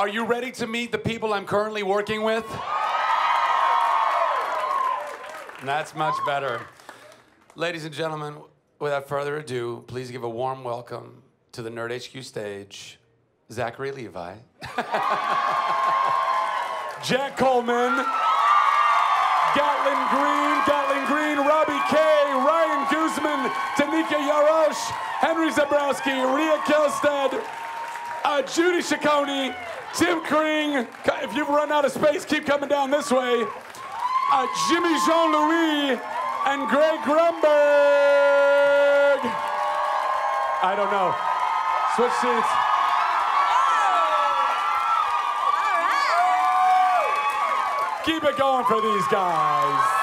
Are you ready to meet the people I'm currently working with? That's much better. Ladies and gentlemen, without further ado, please give a warm welcome to the Nerd HQ stage, Zachary Levi, Jack Coleman, Gatlin Green, Robbie K, Ryan Guzman, Tanika Yarosh, Henry Zabrowski, Rhea Kelstead, Judy Ciccone, Tim Kring. If you've run out of space, keep coming down this way. Jimmy Jean-Louis and Greg Grumberg. I don't know. Switch seats. Keep it going for these guys.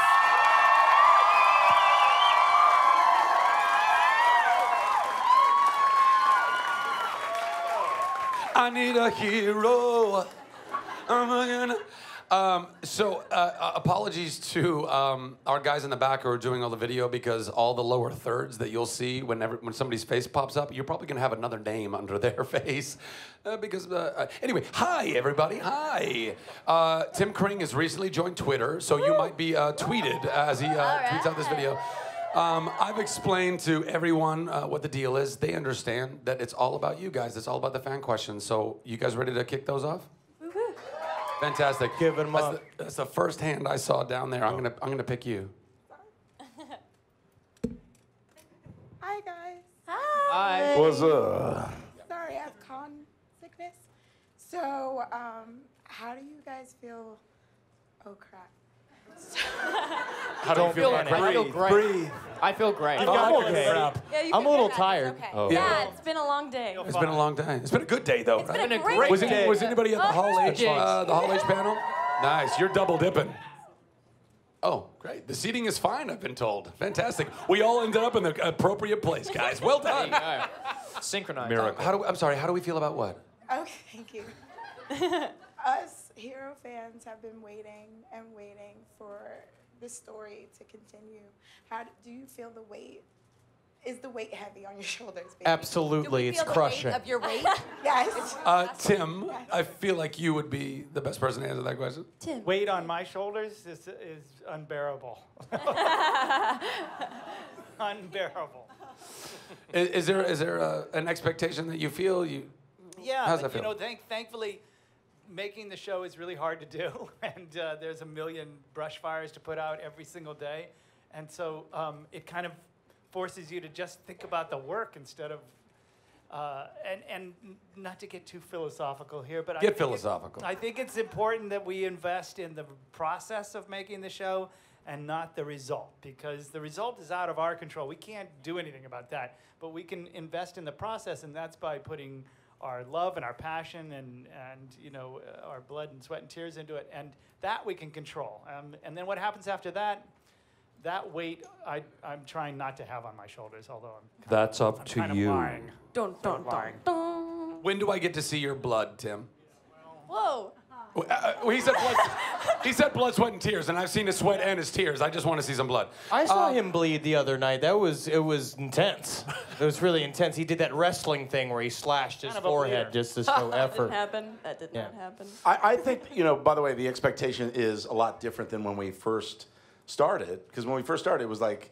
I need a hero. Apologies to our guys in the back who are doing all the video, because all the lower thirds that you'll see when somebody's face pops up, you're probably gonna have another name under their face. Anyway, hi everybody, hi. Tim Kring has recently joined Twitter, so you might be tweeted as he tweets out this video. I've explained to everyone what the deal is. They understand that it's all about you guys. It's all about the fan questions. So you guys ready to kick those off? Fantastic. Give them up. That's the first hand I saw down there. I'm gonna pick you. Hi guys. Hi. What's up? Sorry, I have con sickness. So, how do you guys feel? Oh crap. How do you feel? I feel great. Breathe. I feel great. I'm okay. Yeah, you I'm can a little do that. tired. Okay. Oh. Yeah, it's been a long day. It's been a long day. It's been a good day though. It's Right? been a great Was, day. was anybody at the Hall H? Yes. The Hall H panel? Nice. You're double dipping. Oh, great. The seating is fine, I've been told. Fantastic. We all ended up in the appropriate place, guys. Well done. Synchronized. Miracle. How do we feel about what? Okay, thank you. Us hero fans have been waiting and waiting for the story to continue. How do you feel the weight? Is the weight heavy on your shoulders, baby? Absolutely, it's crushing. Of your weight? Yes. Tim, I feel like you would be the best person to answer that question. Tim. Weight on my shoulders is unbearable. Unbearable. Is there an expectation that you feel? Yeah, How's but, that feel? thankfully, making the show is really hard to do, and there's a million brush fires to put out every single day, and so it kind of forces you to just think about the work instead of, and not to get too philosophical here, but Get philosophical. I think it's important that we invest in the process of making the show and not the result, because the result is out of our control. We can't do anything about that, but we can invest in the process, and that's by putting our love and our passion and our blood and sweat and tears into it, and that we can control. And then what happens after that? That weight I'm trying not to have on my shoulders, although That's up to kind of you. lying. Dun, dun, dun, dun. When do I get to see your blood, Tim? Whoa. Well, he said blood, sweat, and tears, and I've seen his sweat and his tears. I just want to see some blood. I saw him bleed the other night. It was intense. It was really intense. He did that wrestling thing where he slashed his Kind of a forehead bleeder. just to show That effort. didn't happen. That did not happen. I think, by the way, the expectation is a lot different than when we first started. Because when we first started, it was like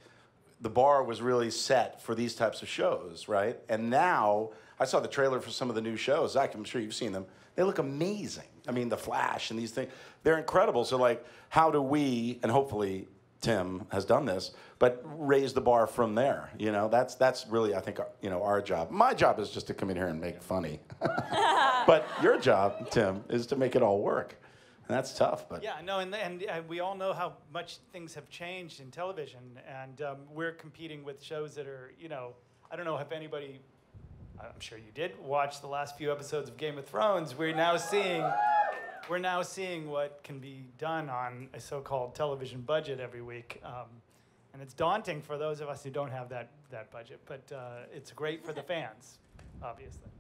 the bar was really set for these types of shows, right? And now, I saw the trailer for some of the new shows. Zach, I'm sure you've seen them. They look amazing. I mean, The Flash and these things, they're incredible. So, like, how do we, and hopefully Tim has done this, but raise the bar from there? That's really, I think, our job. My job is just to come in here and make it funny. But your job, Tim, is to make it all work. And that's tough, but... Yeah, no, and we all know how much things have changed in television, and we're competing with shows that are, I don't know if anybody, I'm sure you did, watch the last few episodes of Game of Thrones. We're now seeing what can be done on a so-called television budget every week, and it's daunting for those of us who don't have that budget, but it's great for the fans, obviously.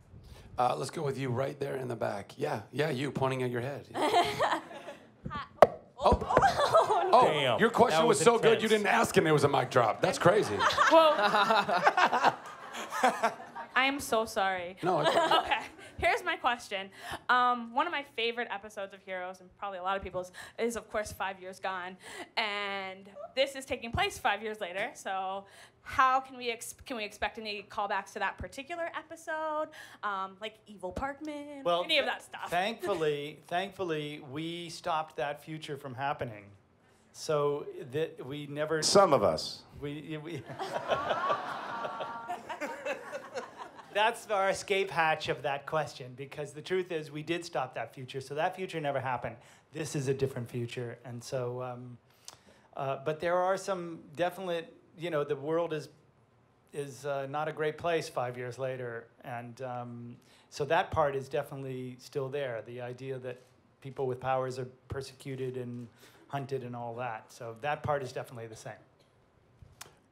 Let's go with you right there in the back. Yeah, you pointing at your head. Oh, Damn. your question That was was so good intense. you didn't ask and there was a mic drop. That's crazy. Well, I am so sorry. No, it's okay. Okay. here's my question. One of my favorite episodes of Heroes, and probably a lot of people's, is of course 5 Years Gone, and this is taking place 5 years later. So, how can we expect any callbacks to that particular episode, like Evil Parkman, any of that stuff? Thankfully, we stopped that future from happening. So that we never. Some of us. We That's our escape hatch of that question, because the truth is we did stop that future, so that future never happened. This is a different future, and so, but there are some definite, the world is not a great place 5 years later, and so that part is definitely still there. The idea that people with powers are persecuted and hunted and all that. So that part is definitely the same.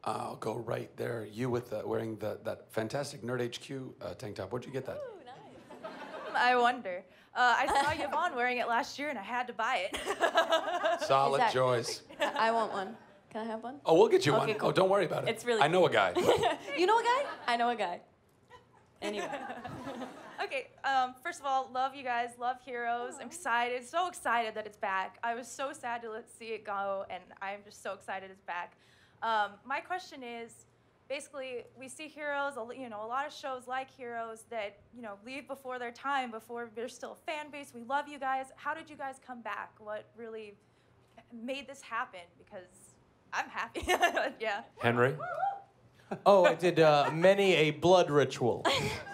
I'll go right there. You with wearing that fantastic Nerd HQ tank top. Where'd you get that? Ooh, nice. I wonder. I saw Yvonne wearing it last year, and I had to buy it. Solid Is that- choice. I want one. Can I have one? Oh, we'll get you Okay, one. cool. Oh, don't worry about it. It's really I know a guy. You know a guy? I know a guy. Anyway. Okay, first of all, love you guys, love Heroes. I'm excited, so excited that it's back. I was so sad to see it go, and I'm just so excited it's back. My question is, basically, we see Heroes, a lot of shows like Heroes that, leave before their time, before there's still a fan base. We love you guys. How did you guys come back? What really made this happen? Because I'm happy. Yeah. Henry? Oh, I did many a blood ritual.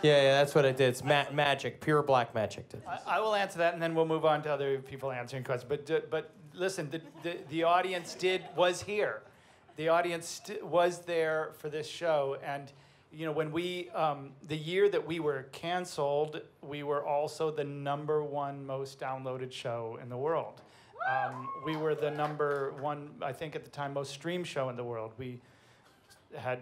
Yeah, that's what I did. It's magic, pure black magic. I will answer that, and then we'll move on to other people answering questions. But listen, the audience was here. The audience was there for this show, and when we the year that we were canceled, we were also the #1 most downloaded show in the world. We were the #1, I think at the time, most streamed show in the world. We had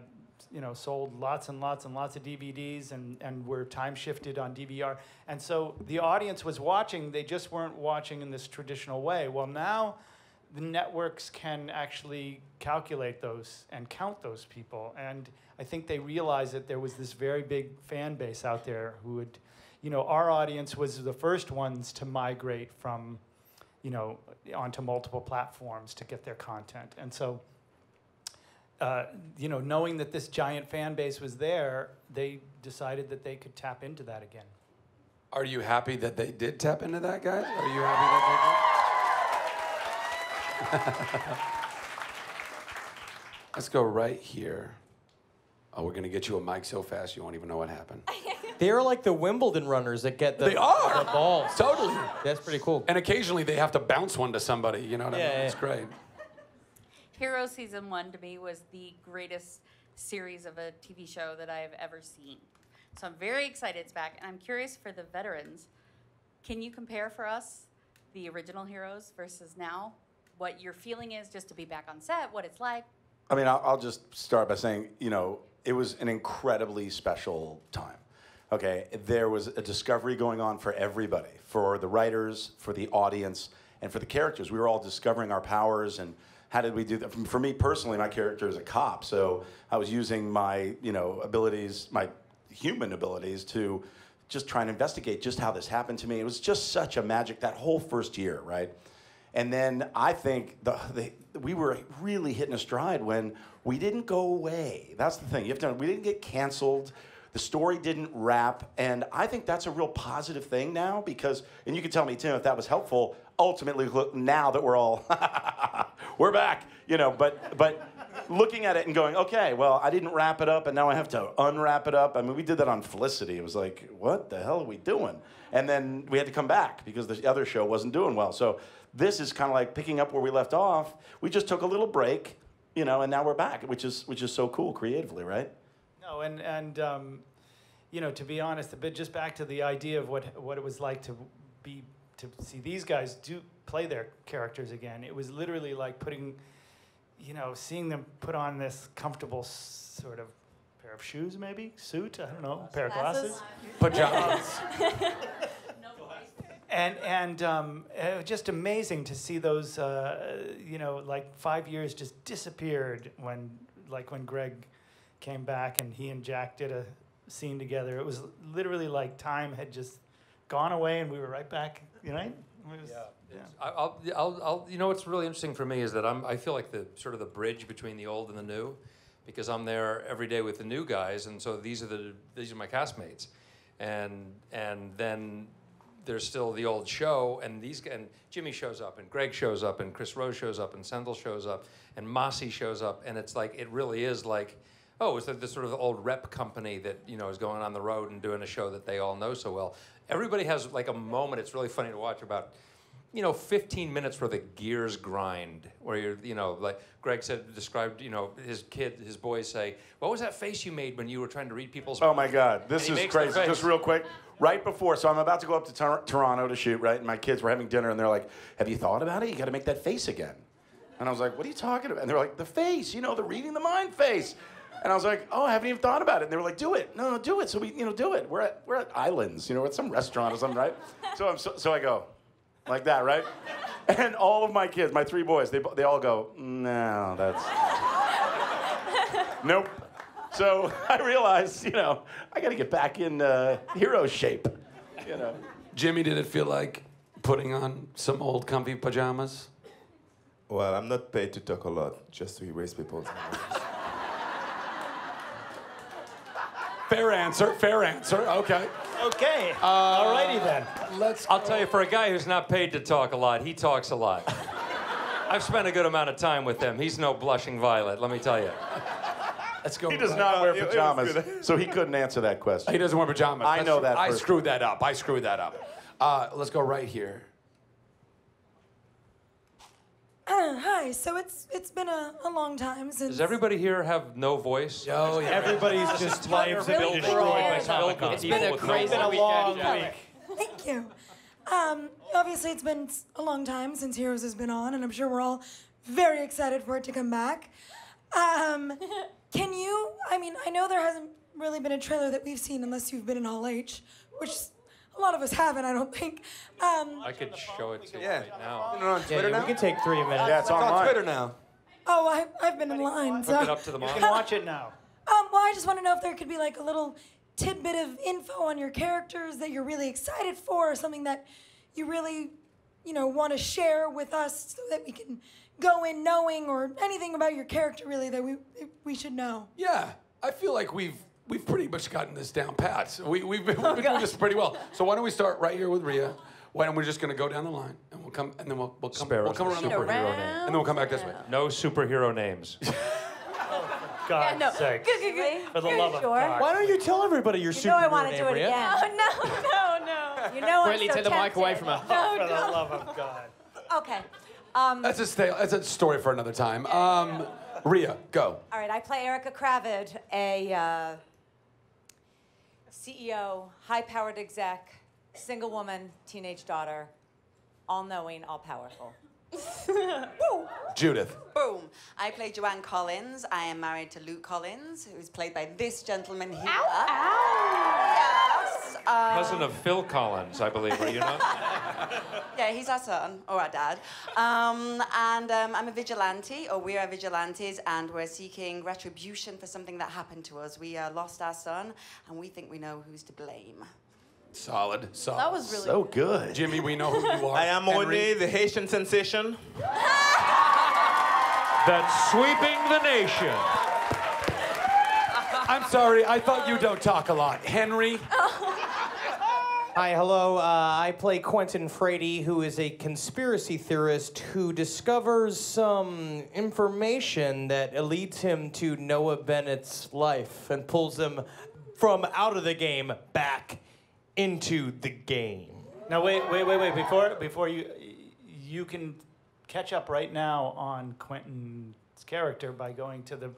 sold lots and lots and lots of DVDs, and were time shifted on DVR. And so the audience was watching, they just weren't watching in this traditional way. Well, now the networks can actually calculate those and count those people. And I think they realized that there was this very big fan base out there who would, our audience was the first ones to migrate from, onto multiple platforms to get their content. And so, knowing that this giant fan base was there, they decided that they could tap into that again. Are you happy that they did tap into that, guys? Are you happy that they did? Let's go right here. Oh, we're gonna get you a mic so fast you won't even know what happened. They're like the Wimbledon runners that get the They are! the balls. Totally. That's pretty cool. And occasionally they have to bounce one to somebody. You know what I mean? Yeah, It's yeah. great. Heroes Season 1 to me was the greatest series of a TV show that I have ever seen. So I'm very excited it's back. And I'm curious for the veterans, can you compare for us the original Heroes versus now? What your feeling is just to be back on set, what it's like? I mean, I'll just start by saying, it was an incredibly special time. Okay, there was a discovery going on for everybody, for the writers, for the audience, and for the characters. We were all discovering our powers, and how did we do that? For me personally, my character is a cop, so I was using my, abilities, my human abilities, to just try and investigate just how this happened to me. It was just such a magic, that whole first year, right? And then I think we were really hitting a stride when we didn't go away. That's the thing. We didn't get canceled. The story didn't wrap. And I think that's a real positive thing now because, and you can tell me, Tim, if that was helpful, ultimately, look, now that we're all, we're back, but looking at it and going, okay, well, I didn't wrap it up and now I have to unwrap it up. I mean, we did that on Felicity. It was like, what the hell are we doing? And then we had to come back because the other show wasn't doing well. So this is kind of like picking up where we left off. We just took a little break, and now we're back, which is so cool creatively, right? No, and to be honest, but just back to the idea of what it was like to see these guys play their characters again. It was literally like seeing them put on this comfortable sort of pair of shoes, maybe suit. I don't know, pair of glasses, Pajamas. and it was just amazing to see those. 5 years just disappeared when Greg came back and he and Jack did scene together. It was literally like time had just gone away and we were right back, you know? It was, I'll you know what's really interesting for me is that I feel like the sort of the bridge between the old and the new, because I'm there every day with the new guys, and so these are my castmates, and then there's still the old show, and Jimmy shows up, and Greg shows up, and Chris Rose shows up, and Sendel shows up, and Mossy shows up, and it's like, it really is like, oh, it's like this sort of old rep company that, you know, is going on the road and doing a show that they all know so well. Everybody has like a moment, it's really funny to watch, about, you know, 15 minutes where the gears grind, where you're, you know, like Greg described, you know, his boys say, what was that face you made when you were trying to read people's Oh my God, this And he is makes the crazy. face. Just real quick, right before, so I'm about to go up to Toronto to shoot, right? And my kids were having dinner, and they're like, have you thought about it? You got to make that face again. And I was like, what are you talking about? And they're like, the face, you know, the reading the mind face. And I was like, oh, I haven't even thought about it. And they were like, do it. No, do it. So we, you know, do it. We're at Islands, you know, at some restaurant or something, right? So I go, like that, right? And all of my kids, my 3 boys, they all go, no, that's... Nope. So I realized, you know, I got to get back in hero shape, you know. Jimmy, did it feel like putting on some old comfy pajamas? Well, I'm not paid to talk a lot, just to erase people's memories. Fair answer, okay. okay, alrighty then. I'll tell you, for a guy who's not paid to talk a lot, he talks a lot. I've spent a good amount of time with him. He's no blushing violet, let me tell you. Let's go. He does not wear pajamas, so he couldn't answer that question. He doesn't wear pajamas. I know that. I screwed that up. Let's go right here. Hi. So it's been a long time since. Does everybody here have no voice? Oh, yeah. Everybody's just lives have been really destroyed by prepared. Comic-Con. It's been a crazy long weekend. week. Thank you. Obviously, it's been a long time since Heroes has been on, and I'm sure we're all very excited for it to come back. Can you? I mean, I know there hasn't really been a trailer that we've seen unless you've been in Hall H, which a lot of us haven't, I don't think. I could show it to you right now. You know, on Twitter now? We can take 3 minutes. Yeah, it's It's on online. Twitter now. Oh, I've been in line. So. Hook it up to the You mom. can watch it now. Well, I just want to know if there could be like a little tidbit of info on your characters that you're really excited for, or something that you really, you know, want to share with us so that we can go in knowing, or anything about your character really that we should know. Yeah, I feel like we've pretty much gotten this down pat. We've been doing this pretty well. So why don't we start right here with Rhea? Why don't we just gonna go down the line, and we'll come, and then we'll come around the corner, and then we'll come back this way. No superhero names. God's sake. For the love of God. Why don't you tell everybody your You know I superhero want to name, do it Rhea? again. Oh, no. You know Quickly I'm so take the mic away tempted. from her. For the love of God. Okay. That's a story for another time. Rhea, go. All right, I play Erica Kravid, a CEO, high-powered exec, single woman, teenage daughter, all-knowing, all-powerful. Judith. Boom. I play Joanne Collins. I am married to Luke Collins, who's played by this gentleman here. Yes. Cousin of Phil Collins, I believe, are you not? Yeah, he's our son, or our dad. I'm a vigilante, or we are vigilantes, and we're seeking retribution for something that happened to us. We lost our son, and we think we know who's to blame. Solid. That was really So good. Jimmy, we know who you are. I am Henry. One, the Haitian sensation. That's sweeping the nation. I'm sorry, I thought you don't talk a lot. Henry. Hi, hello. I play Quentin Frady, who is a conspiracy theorist who discovers some information that leads him to Noah Bennett's life and pulls him from out of the game back into the game. Now wait. Before you can catch up right now on Quentin's character by going to the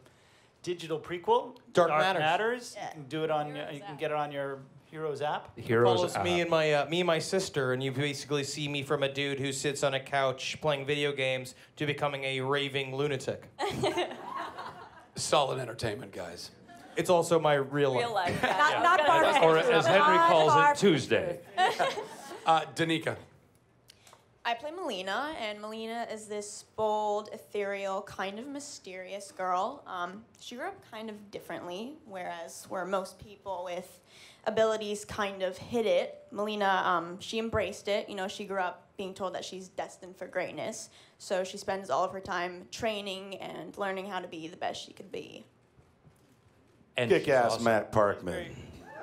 digital prequel, Dark Matters. You can do it on. You can get it on your Heroes app. Follows me and my sister, and you basically see me from a dude who sits on a couch playing video games to becoming a raving lunatic. Solid entertainment, guys. It's also my real life. real life. Not Barbara. Or as Henry calls it, Tuesday. Danica. I play Melina, and Melina is this bold, ethereal, kind of mysterious girl. She grew up kind of differently, whereas where most people with abilities kind of hid it, Melina, she embraced it. You know, she grew up being told that she's destined for greatness, so she spends all of her time training and learning how to be the best she could be. And Kick-ass awesome. Matt Parkman.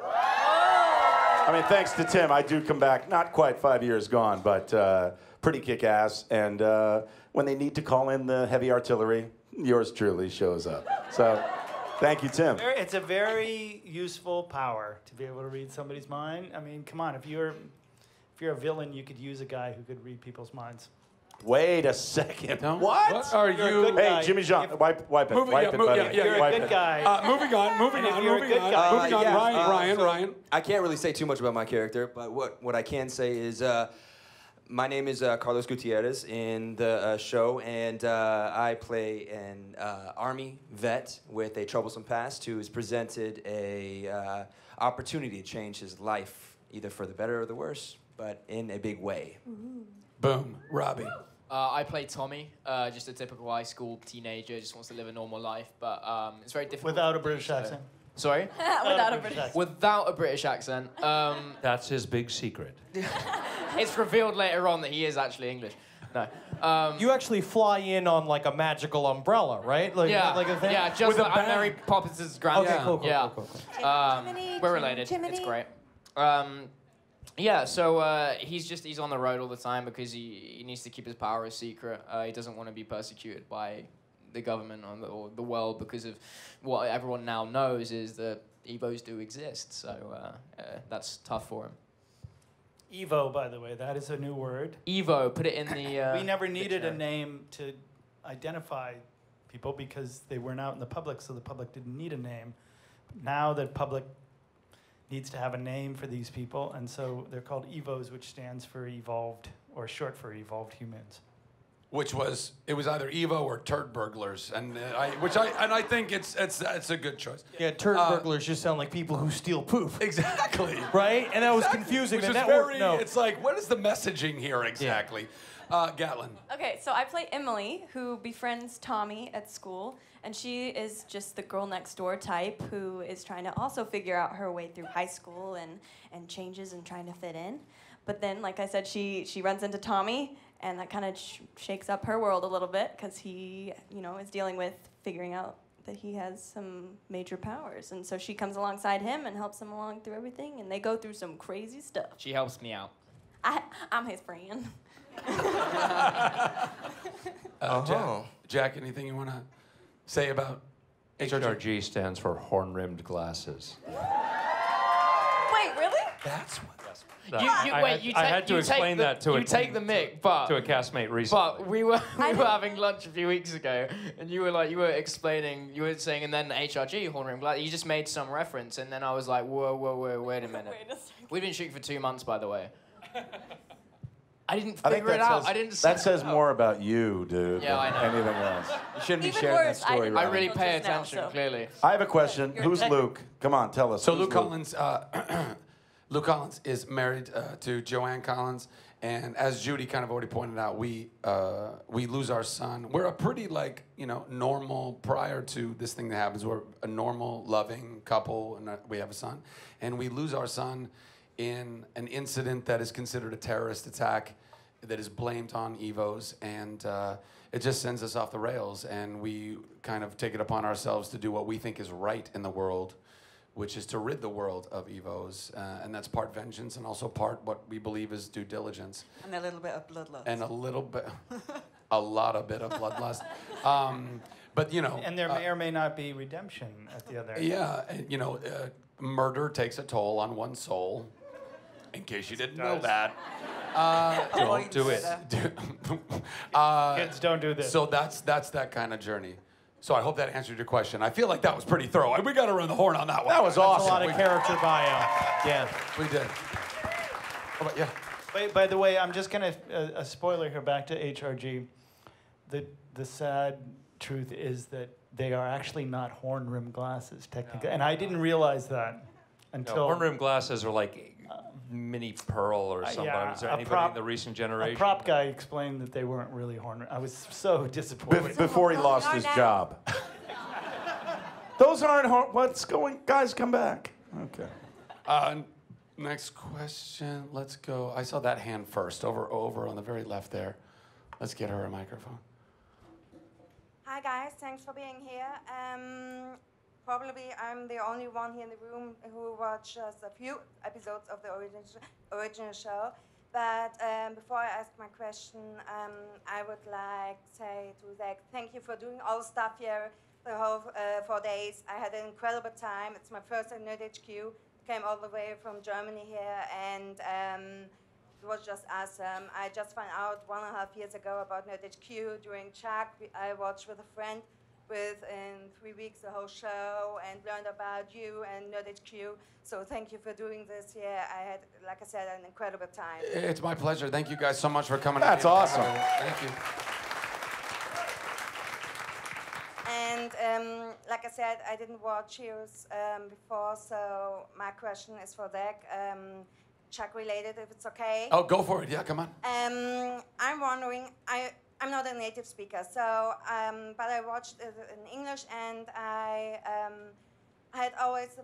I mean, thanks to Tim, I do come back, not quite 5 years gone, but pretty kick-ass. And when they need to call in the heavy artillery, yours truly shows up. So thank you, Tim. It's a very useful power to be able to read somebody's mind. I mean, come on, if you're a villain, you could use a guy who could read people's minds. Wait a second. No? What? Are You're a you? good guy. Hey, Jimmy Jean, wipe it, wipe it, buddy. You're Wipe a good it. guy. Moving on. Moving And if on. you're a Moving good on. guy- Moving on. yeah, Ryan. so Ryan. I can't really say too much about my character, but what I can say is my name is Carlos Gutierrez in the show, and I play an Army vet with a troublesome past who is presented a opportunity to change his life, either for the better or the worse, but in a big way. Boom. Robbie. I play Tommy, just a typical high school teenager, just wants to live a normal life, but it's very difficult. Without a British accent. Sorry? Without a British. Without a British accent. That's his big secret. It's revealed later on that he is actually English. No. You actually fly in on like a magical umbrella, right? Like, Yeah, like a thing? yeah, just With a like I'm bag. Mary Poppins' granddad. Okay, cool, cool, yeah. cool, cool. Jiminy, We're related. Jiminy. It's great. Yeah, so he's on the road all the time because he needs to keep his power a secret. He doesn't want to be persecuted by the government or the world because of what everyone now knows is that Evos do exist. So that's tough for him. Evo, by the way, that is a new word. Evo, put it in the. We never needed a name to identify people because they weren't out in the public, so the public didn't need a name. Now the public needs to have a name for these people, and so they're called Evos, which stands for evolved, or short for evolved humans. Which was either Evo or turd burglars, and I think it's a good choice. Yeah, turd burglars just sound like people who steal poop. Exactly. Right? And that was confusing. Which The is network, very. no. It's like, what is the messaging here exactly? Gatlin. Okay, so I play Emily, who befriends Tommy at school, and she is just the girl next door type who is trying to also figure out her way through high school and changes and trying to fit in. But then, like I said, she runs into Tommy, and that kind of shakes up her world a little bit because he, is dealing with figuring out that he has some major powers. And so she comes alongside him and helps him along through everything, and they go through some crazy stuff. She helps me out. I'm his friend. Jack, anything you want to say about HRG stands for horn-rimmed glasses. Wait, really? That's what. I had to explain that to you take the mic, but to a castmate recently. But we were having lunch a few weeks ago, and you were explaining, you were saying, and then HRG horn rim glass. You just made some reference, and then I was like, whoa, wait a minute. We've been shooting for 2 months, by the way. I didn't figure it out. I didn't. That says more about you, dude. Yeah, I know. Than anything else. You shouldn't be Even sharing worse, that story. I Ryan. really pay just now, attention, so. clearly. I have a question. Who's Luke? Come on, tell us. So Who's Luke Collins, Luke Collins is married to Joanne Collins, and as Judy kind of already pointed out, we lose our son. We're a pretty normal prior to this thing that happens. We're a normal, loving couple, and we have a son, and we lose our son in an incident that is considered a terrorist attack that is blamed on Evos, and it just sends us off the rails, and we kind of take it upon ourselves to do what we think is right in the world, which is to rid the world of Evos, and that's part vengeance and also part what we believe is due diligence. And a little bit of bloodlust. And a little bit, a lot of bit of bloodlust. But And there may or may not be redemption at the other end. yeah, and, murder takes a toll on one's soul. In case you didn't know that. Don't do it. Kids don't do this. So that's that kind of journey. So I hope that answered your question. I feel like that was pretty thorough. We got to run the horn on that one. That was That's awesome. a lot of character bio. Yeah. We did. How about, yeah. By the way, I'm just gonna a spoiler here. Back to HRG. The sad truth is that they are actually not horn rimmed glasses technically, and I didn't realize that until Horn-rimmed glasses are like mini Pearl or somebody? Yeah, Is there a anybody prop- in the recent A generation? prop guy explained that they weren't really horn. I was so disappointed. Before he lost his job. Those aren't what's going. Guys, come back. Okay. Next question. Let's go. I saw that hand first, over on the very left there. Let's get her a microphone. Hi guys, thanks for being here. Probably I'm the only one here in the room who watched just a few episodes of the original show. But before I ask my question, I would like to say to Zach, thank you for doing all the stuff here the whole 4 days. I had an incredible time. It's my first time at HQ. Came all the way from Germany here, and it was just awesome. I just found out 1.5 years ago about Nerd HQ during Chuck. I watched with a friend in 3 weeks the whole show and learned about you and Nerd HQ. So thank you for doing this here. I had, like I said, an incredible time. It's my pleasure. Thank you guys so much for coming. That's awesome. Thank you. And like I said, I didn't watch Heroes before, so my question is for Zach. Chuck related, if it's okay. Oh, go for it. Yeah, come on. I'm wondering, I'm not a native speaker, so but I watched it in English, and I had always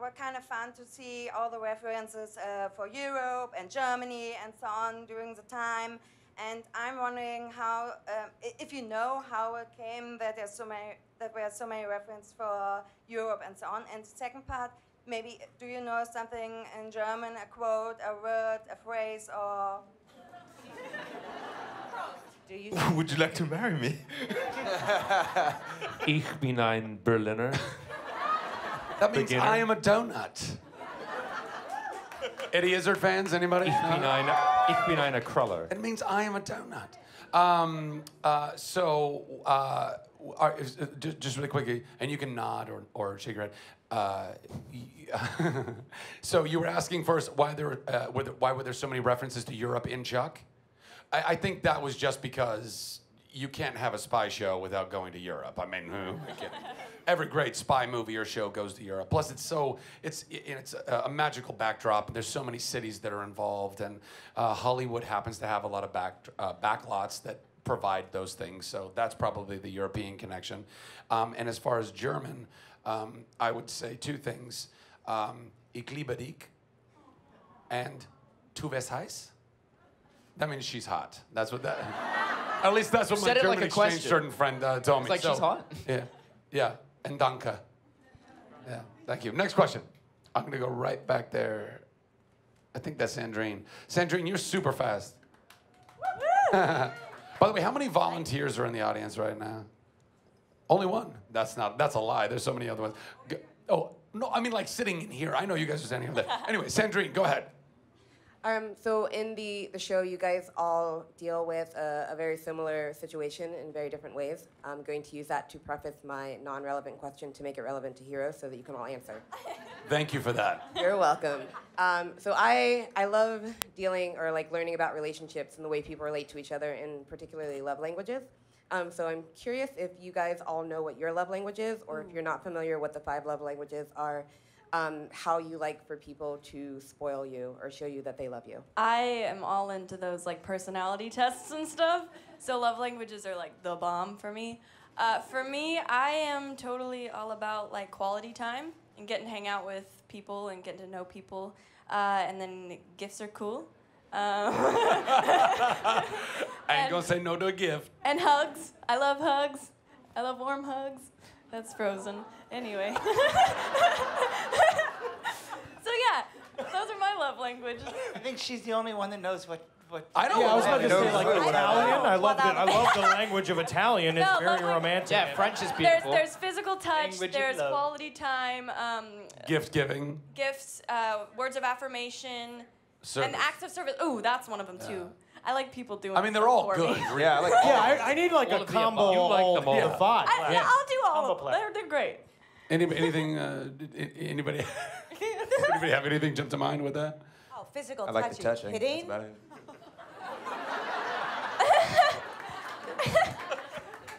were kind of fun to see all the references for Europe and Germany and so on during the time. And I'm wondering how, if you know how it came that there were so many references for Europe and so on. And the second part, maybe do you know something in German, a quote, a word, a phrase, or? Do you? Would you like to marry me? Ich bin ein Berliner. That means Beginner. I am a donut. Eddie Izzard fans, anybody? Ich bin eine Kruller. It means I am a donut. Just really quickly, and you can nod or shake your head. So you were asking first why were there so many references to Europe in Chuck? I think that was just because you can't have a spy show without going to Europe. I mean, every great spy movie or show goes to Europe. Plus, it's a magical backdrop. There's so many cities that are involved, and Hollywood happens to have a lot of backlots that provide those things. So that's probably the European connection. And as far as German, I would say two things: Ich liebe dich, and Du wirst heiß. That means she's hot. That's what that. At least that's what my German exchange student friend told me. It's like she's hot? Yeah. And danke. Yeah, thank you. Next question. I'm gonna go right back there. I think that's Sandrine. Sandrine, you're super fast. By the way, how many volunteers are in the audience right now? Only one. That's a lie. There's so many other ones. Oh, no, I mean like sitting in here. I know you guys are standing over there. Anyway, Sandrine, go ahead. So in the show, you guys all deal with a very similar situation in very different ways. I'm going to use that to preface my non-relevant question to make it relevant to Heroes so that you can all answer. Thank you for that. You're welcome. So I love dealing or like learning about relationships and the way people relate to each other, and particularly love languages. So I'm curious if you guys all know what your love language is, or if you're not familiar what the 5 love languages are. How you like for people to spoil you or show you that they love you. I am all into those like personality tests and stuff. So love languages are like the bomb for me. For me, I am totally all about like quality time and getting to hang out with people and getting to know people. And then gifts are cool. I ain't gonna say no to a gift. And hugs. I love hugs. I love warm hugs. That's Frozen. Anyway. So yeah, those are my love languages. I think she's the only one that knows what. I don't. Yeah, I was about to say like Italian. I love the language of Italian. It's very romantic. Yeah, French is beautiful. There's physical touch. Language of There's love. quality time. Gift giving. Gifts. Words of affirmation. Service. And acts of service. Ooh, that's one of them too. I like people doing. I mean, they're all stuff for good. me. Yeah, I need like a combo. You like them all. The 5. I'll do all of them. They're great. Anybody have anything jump to mind with that? Oh, physical I like the touching. touching. Hitting? That's about it.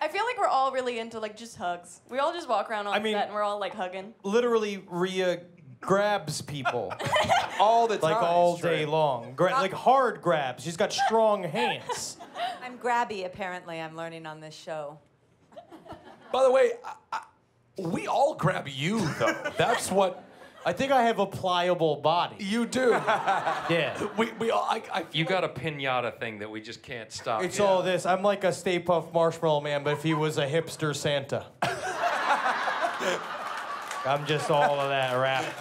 I feel like we're all really into like just hugs. We all just walk around on set and we're all like hugging. Literally, Rhea grabs people. All the time. Like all it's true. day long. Like hard grabs. She's got strong hands. I'm grabby, apparently. I'm learning on this show. By the way, we all grab you, though. That's what... I think I have a pliable body. You do. Yeah. We all... You got a pinata thing that we just can't stop. It's all this. I'm like a Stay Puft Marshmallow Man, but if he was a hipster Santa. I'm just all of that wrapped.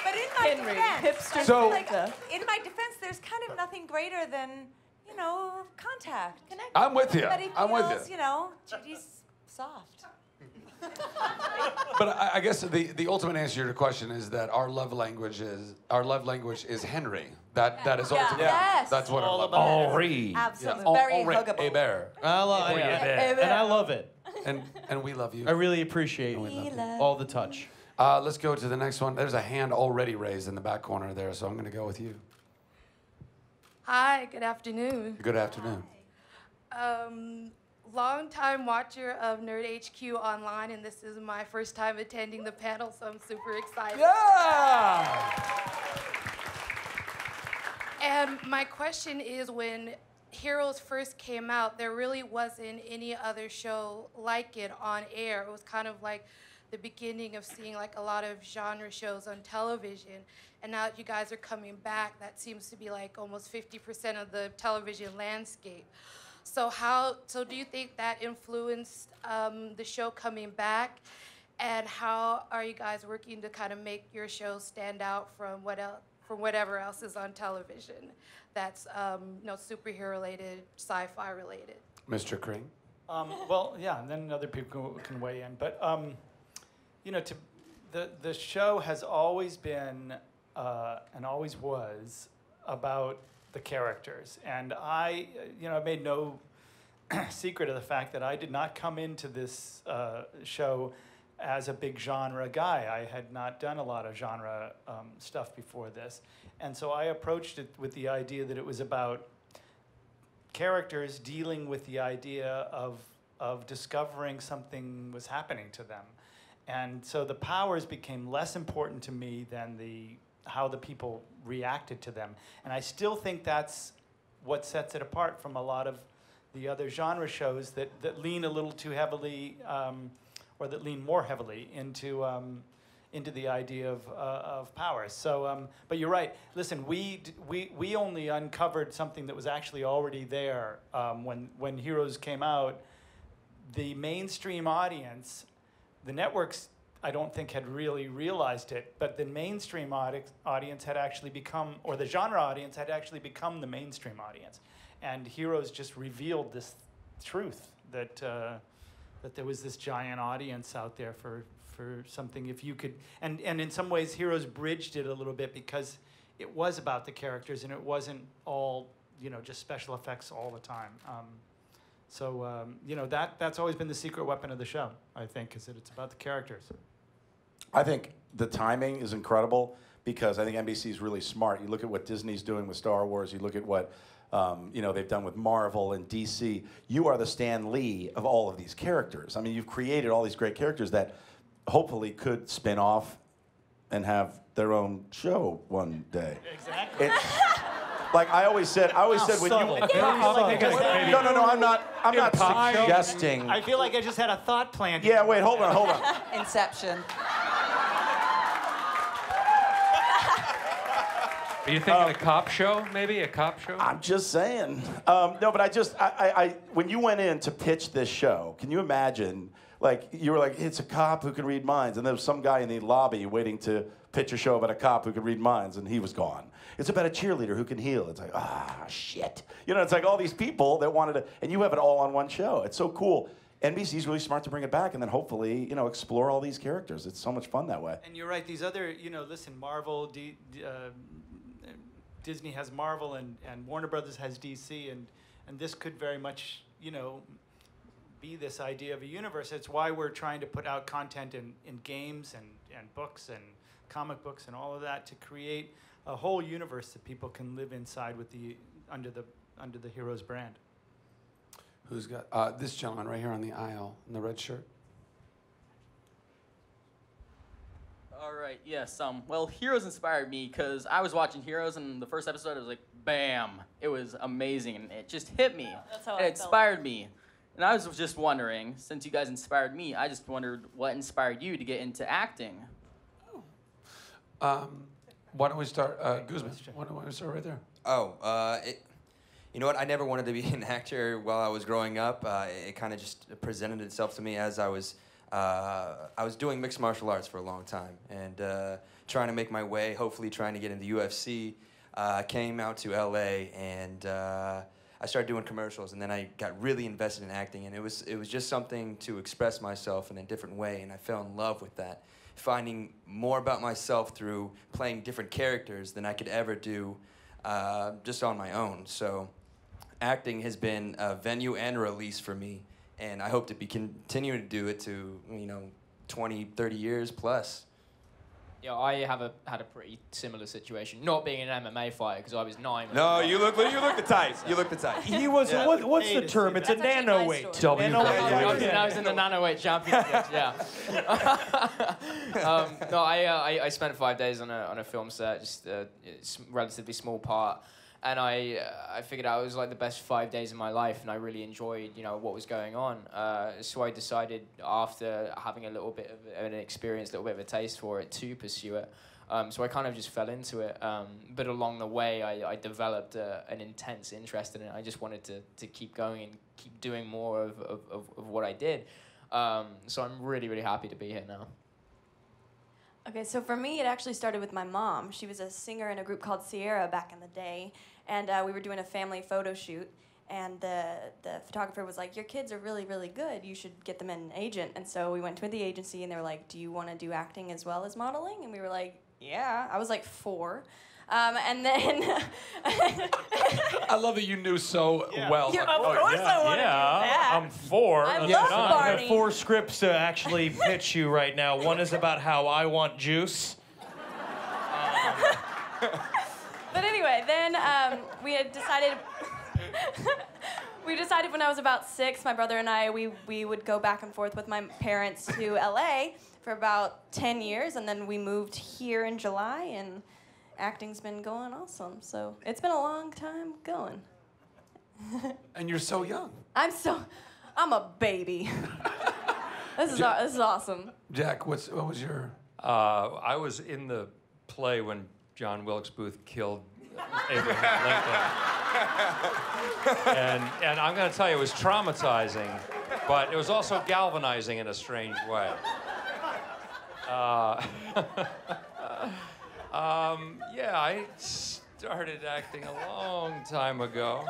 But in my Henry, defense, hipster So- like, in my defense, there's kind of nothing greater than, you know, contact. Connect. I'm with you. Everybody I'm with feels, you. You know, Judy's soft. But I guess the ultimate answer to your question is that our love language is Henry. That is ultimately Yes. that's what our love Henri. Absolutely. Yeah. Very Henri, huggable. Hébert. I love it. And I love it. And we love you. I really appreciate all the touch. Let's go to the next one. There's a hand already raised in the back corner there, so I'm going to go with you. Hi, good afternoon. Good afternoon. Long-time watcher of Nerd HQ online, and this is my first time attending the panel, so I'm super excited. Yeah! And my question is, when Heroes first came out, there really wasn't any other show like it on air. It was kind of like the beginning of seeing like a lot of genre shows on television. And now that you guys are coming back, that seems to be like almost 50% of the television landscape. So do you think that influenced the show coming back? And how are you guys working to kind of make your show stand out from whatever else is on television that's superhero related, sci-fi related? Mr. Kring? Well, yeah, and then other people can weigh in. But, the show has always been and always was about the characters. And I made no secret of the fact that I did not come into this show as a big genre guy. I had not done a lot of genre stuff before this. And so I approached it with the idea that it was about characters dealing with the idea of discovering something was happening to them. And so the powers became less important to me than how the people reacted to them. And I still think that's what sets it apart from a lot of the other genre shows that lean a little too heavily, or that lean more heavily into the idea of power. So, but you're right. Listen, we only uncovered something that was actually already there when Heroes came out. The mainstream audience, the networks, I don't think had really realized it, but the mainstream audience had actually become, or the genre audience had actually become the mainstream audience. And Heroes just revealed this truth that there was this giant audience out there for something. If you could, and in some ways, Heroes bridged it a little bit because it was about the characters and it wasn't all just special effects all the time. That's always been the secret weapon of the show, I think, is that it's about the characters. I think the timing is incredible because I think NBC is really smart. You look at what Disney's doing with Star Wars. You look at what they've done with Marvel and DC. You are the Stan Lee of all of these characters. I mean, you've created all these great characters that hopefully could spin off and have their own show one day. Exactly. Like I always said when subtle. you. No, I'm not suggesting. I feel like I just had a thought planted. Yeah, wait, hold on. Inception. Are you thinking a cop show, maybe? A cop show? I'm just saying. No, but I when you went in to pitch this show, can you imagine, like, you were like, it's a cop who can read minds, and there was some guy in the lobby waiting to pitch a show about a cop who could read minds, and he was gone. It's about a cheerleader who can heal. It's like, shit. It's like all these people that wanted to, and you have it all on one show. It's so cool. NBC's really smart to bring it back and then hopefully, explore all these characters. It's so much fun that way. And you're right, these other, listen, Marvel, Disney has Marvel and Warner Brothers has DC, and this could very much, be this idea of a universe. It's why we're trying to put out content in games and books and comic books and all of that to create a whole universe that people can live inside with under the Heroes brand. Who's got this gentleman right here on the aisle in the red shirt? All right, yes. Well, Heroes inspired me because I was watching Heroes, and the first episode, I was like, bam! It was amazing, and it just hit me. That's how and I it inspired me. And I was just wondering, since you guys inspired me, I just wondered what inspired you to get into acting. Why don't we start, Guzman? Why don't we start right there? You know what? I never wanted to be an actor while I was growing up. It kind of just presented itself to me as I was doing mixed martial arts for a long time and trying to make my way, hopefully trying to get into UFC. Came out to LA and I started doing commercials, and then I got really invested in acting, and it was just something to express myself in a different way, and I fell in love with that, finding more about myself through playing different characters than I could ever do just on my own. So acting has been a venue and a release for me, and I hope to be continuing to do it to 20, 30 years plus. Yeah, I had a pretty similar situation. Not being an MMA fighter because I was 9. No, you look the type. You look the type. He was. Yeah. What's the term? It's a nanoweight. I was in the nanoweight championships. Yeah. No, I spent 5 days on a film set, just a relatively small part. And I figured out it was like the best 5 days of my life, and I really enjoyed, what was going on. So I decided after having a little bit of an experience, a little bit of a taste for it, to pursue it. So I kind of just fell into it. But along the way, I developed an intense interest in it. I just wanted to keep going and keep doing more of what I did. So I'm really, really happy to be here now. Okay, so for me, it actually started with my mom. She was a singer in a group called Sierra back in the day, and we were doing a family photo shoot, and the photographer was like, your kids are really, really good. You should get them an agent. And so we went to the agency, and they were like, do you want to do acting as well as modeling? And we were like, yeah. I was like 4. And then... I love that you knew so well. Yeah, of course I want to do that. I'm 4. I love Barney. I have 4 scripts to actually pitch you right now. One is about how I want juice. But anyway, then we had decided... we decided when I was about 6, my brother and I, we would go back and forth with my parents to LA for about 10 years, and then we moved here in July, and acting's been going awesome. So it's been a long time going. And you're so young. I'm a baby. This is awesome. Jack, what was your... I was in the play when John Wilkes Booth killed Abraham Lincoln. and I'm going to tell you, it was traumatizing, but it was also galvanizing in a strange way. Yeah, I started acting a long time ago,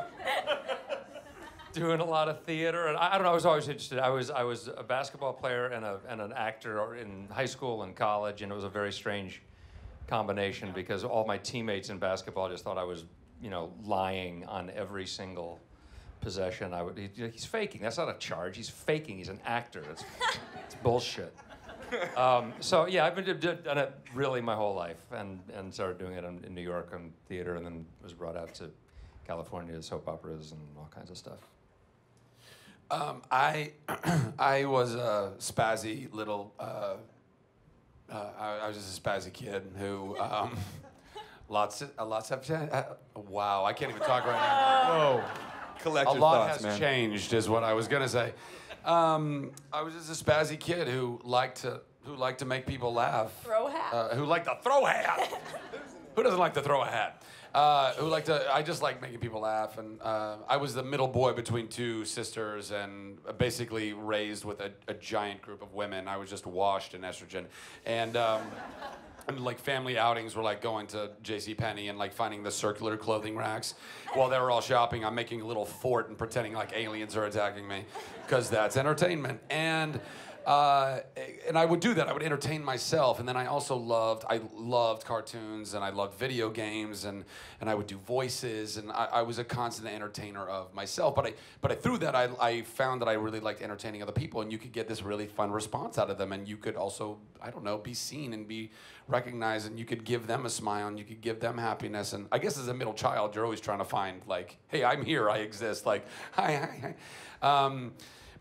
doing a lot of theater, and I don't know. I was always interested. I was a basketball player and an actor in high school and college, and it was a very strange combination because all my teammates in basketball just thought I was, lying on every single possession. He's faking. That's not a charge. He's faking. He's an actor. It's bullshit. So yeah, I've done it really my whole life, and started doing it in New York on theater, and then was brought out to California to soap operas and all kinds of stuff. I was a spazzy little. I was just a spazzy kid who. Lots have. Wow, I can't even talk right now. Whoa. Collect your thoughts, man. A lot has changed, is what I was gonna say. I was just a spazzy kid who liked to make people laugh. Throw a hat. Who liked to throw a hat? Who doesn't like to throw a hat? I just like making people laugh, and I was the middle boy between 2 sisters, and basically raised with a giant group of women. I was just washed in estrogen, and like family outings were like going to JCPenney and like finding the circular clothing racks while they were all shopping. I'm making a little fort and pretending like aliens are attacking me, because that's entertainment. And I would do that. I would entertain myself, and then I loved cartoons, and I loved video games, and I would do voices, and I was a constant entertainer of myself. But through that, I found that I really liked entertaining other people, and you could get this really fun response out of them, and you could also, I don't know, be seen and be recognized, and you could give them a smile, and you could give them happiness. And I guess as a middle child, you're always trying to find like, hey, I'm here, I exist, like, hi.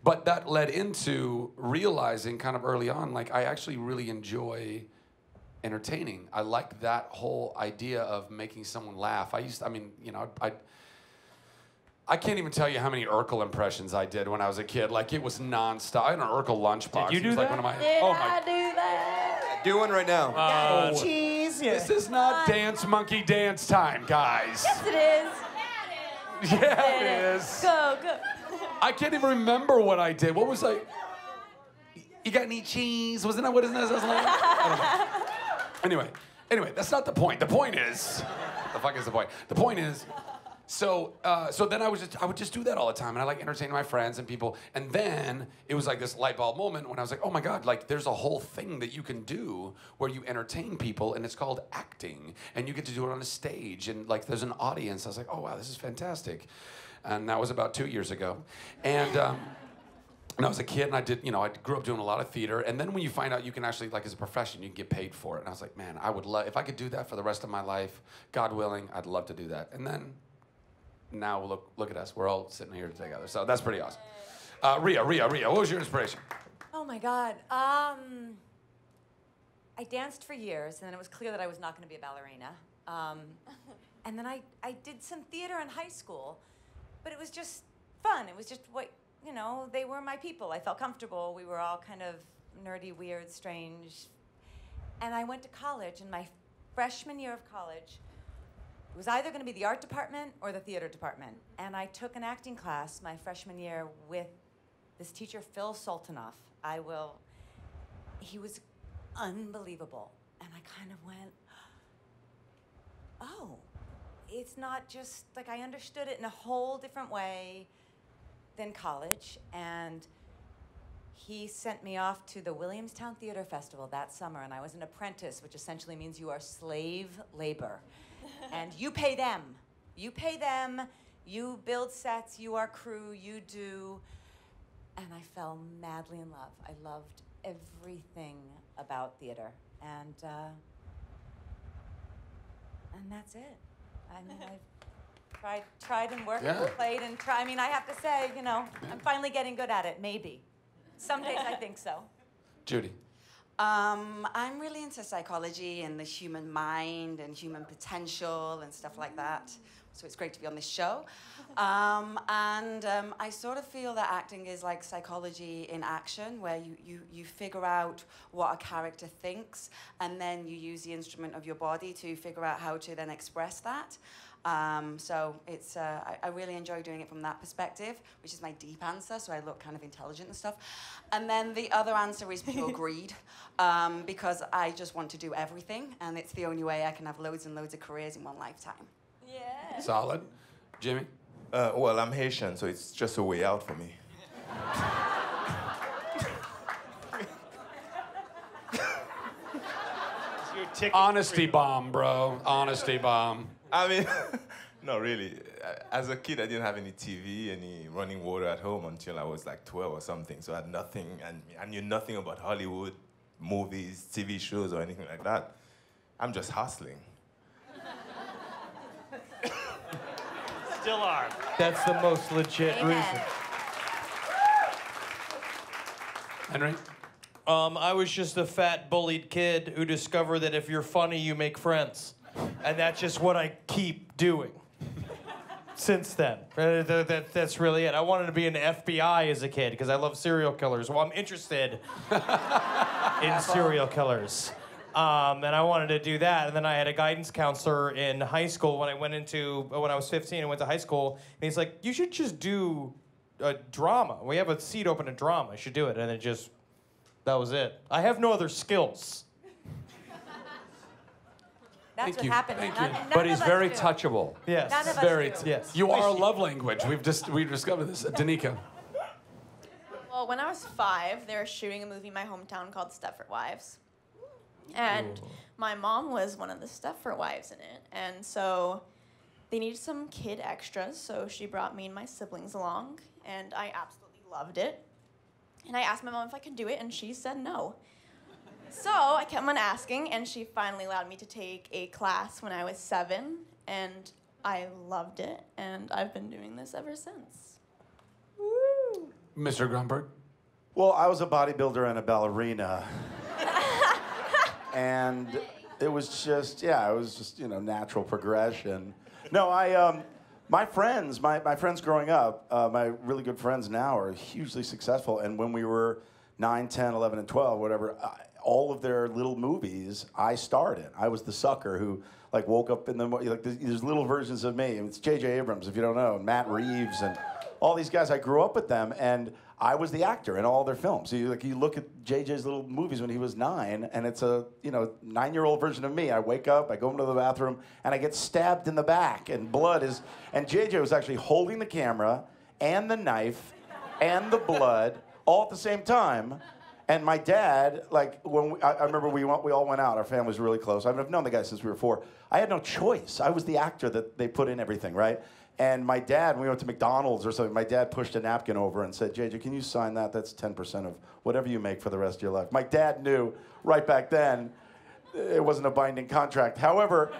But that led into realizing kind of early on, like, I actually really enjoy entertaining. I like that whole idea of making someone laugh. I can't even tell you how many Urkel impressions I did when I was a kid. Like, it was nonstop. I had an Urkel lunchbox. Did you do It was like that? one of my, Did oh I my, do that? Do one right now. Cheese. Yeah. this is not dance monkey dance time, guys. Yes, it is. Yeah, it is. Go, go. I can't even remember what I did. What was I? You got any cheese? Wasn't that what it was? Anyway, that's not the point. The point is, the fuck is the point? The point is, so then I would just do that all the time, and I like entertaining my friends and people. And then it was like this light bulb moment when I was like, oh my God, like there's a whole thing that you can do where you entertain people, and it's called acting, and you get to do it on a stage, and like there's an audience. I was like, oh wow, this is fantastic. And that was about 2 years ago. And when I was a kid, and I grew up doing a lot of theater. And then when you find out you can actually, like as a profession, you can get paid for it. And I was like, man, I would love, if I could do that for the rest of my life, God willing, I'd love to do that. And then now look at us. We're all sitting here together. So that's pretty awesome. Rhea, what was your inspiration? Oh my God. I danced for years, and then it was clear that I was not going to be a ballerina. And then I did some theater in high school, but it was just fun. It was just they were my people. I felt comfortable. We were all kind of nerdy, weird, strange. And I went to college, and my freshman year of college, it was either going to be the art department or the theater department. And I took an acting class my freshman year with this teacher, Phil Sultanoff. He was unbelievable. And I kind of went, oh, it's not just, like I understood it in a whole different way than college. And he sent me off to the Williamstown Theater Festival that summer, and I was an apprentice, which essentially means you are slave labor. And you pay them. You pay them, you build sets, you are crew, you do. And I fell madly in love. I loved everything about theater. And that's it. I mean, I've tried and worked and played and tried. I mean, I have to say, I'm finally getting good at it, maybe. Some days I think so. Judy. I'm really into psychology and the human mind and human potential and stuff like that. So it's great to be on this show. I sort of feel that acting is like psychology in action, where you figure out what a character thinks, and then you use the instrument of your body to figure out how to then express that. So it's I really enjoy doing it from that perspective, which is my deep answer, so I look kind of intelligent and stuff. And then the other answer is pure greed, because I just want to do everything, and it's the only way I can have loads and loads of careers in one lifetime. Yeah. Solid. Jimmy? Well, I'm Haitian, so it's just a way out for me. Honesty bomb, bro. Honesty bomb. I mean, no, really. As a kid, I didn't have any TV, any running water at home until I was like 12 or something. So I had nothing, and I knew nothing about Hollywood, movies, TV shows, or anything like that. I'm just hustling. Still are. That's the most legit reason. Henry? I was just a fat, bullied kid who discovered that if you're funny, you make friends. And that's just what I keep doing since then. That's really it. I wanted to be in the FBI as a kid because I love serial killers. Well, I'm interested in serial killers. And I wanted to do that. And then I had a guidance counselor in high school when I was 15 and went to high school. And he's like, you should just do a drama. We have a seat open in drama. You should do it. And that was it. I have no other skills. That's what happens. But he's very touchable. Yes. None of us Very. do. Yes. You are a love language. We've discovered this. Danica. Well, when I was 5, they were shooting a movie in my hometown called Stepford Wives. And my mom was one of the Stepford wives in it. And so they needed some kid extras, so she brought me and my siblings along, and I absolutely loved it. And I asked my mom if I could do it, and she said no. So I kept on asking, and she finally allowed me to take a class when I was 7, and I loved it, and I've been doing this ever since. Woo! Mr. Grunberg? Well, I was a bodybuilder and a ballerina. and it was just natural progression. No, my friends growing up, my really good friends now are hugely successful, and when we were 9, 10, 11, and 12, whatever, all of their little movies I starred in. I was the sucker who like woke up in the morning, like there's little versions of me. It's J.J. Abrams, if you don't know, and Matt Reeves, and all these guys. I grew up with them, and I was the actor in all their films. So you look at JJ's little movies when he was 9, and it's a 9-year-old version of me. I wake up, I go into the bathroom, and I get stabbed in the back, and blood is. And JJ was actually holding the camera, and the knife, and the blood, all at the same time. And my dad, like I remember we all went out. Our family was really close. I've known the guy since we were 4. I had no choice. I was the actor that they put in everything, right? And my dad, when we went to McDonald's or something, my dad pushed a napkin over and said, JJ, can you sign that? That's 10% of whatever you make for the rest of your life. My dad knew right back then it wasn't a binding contract. However,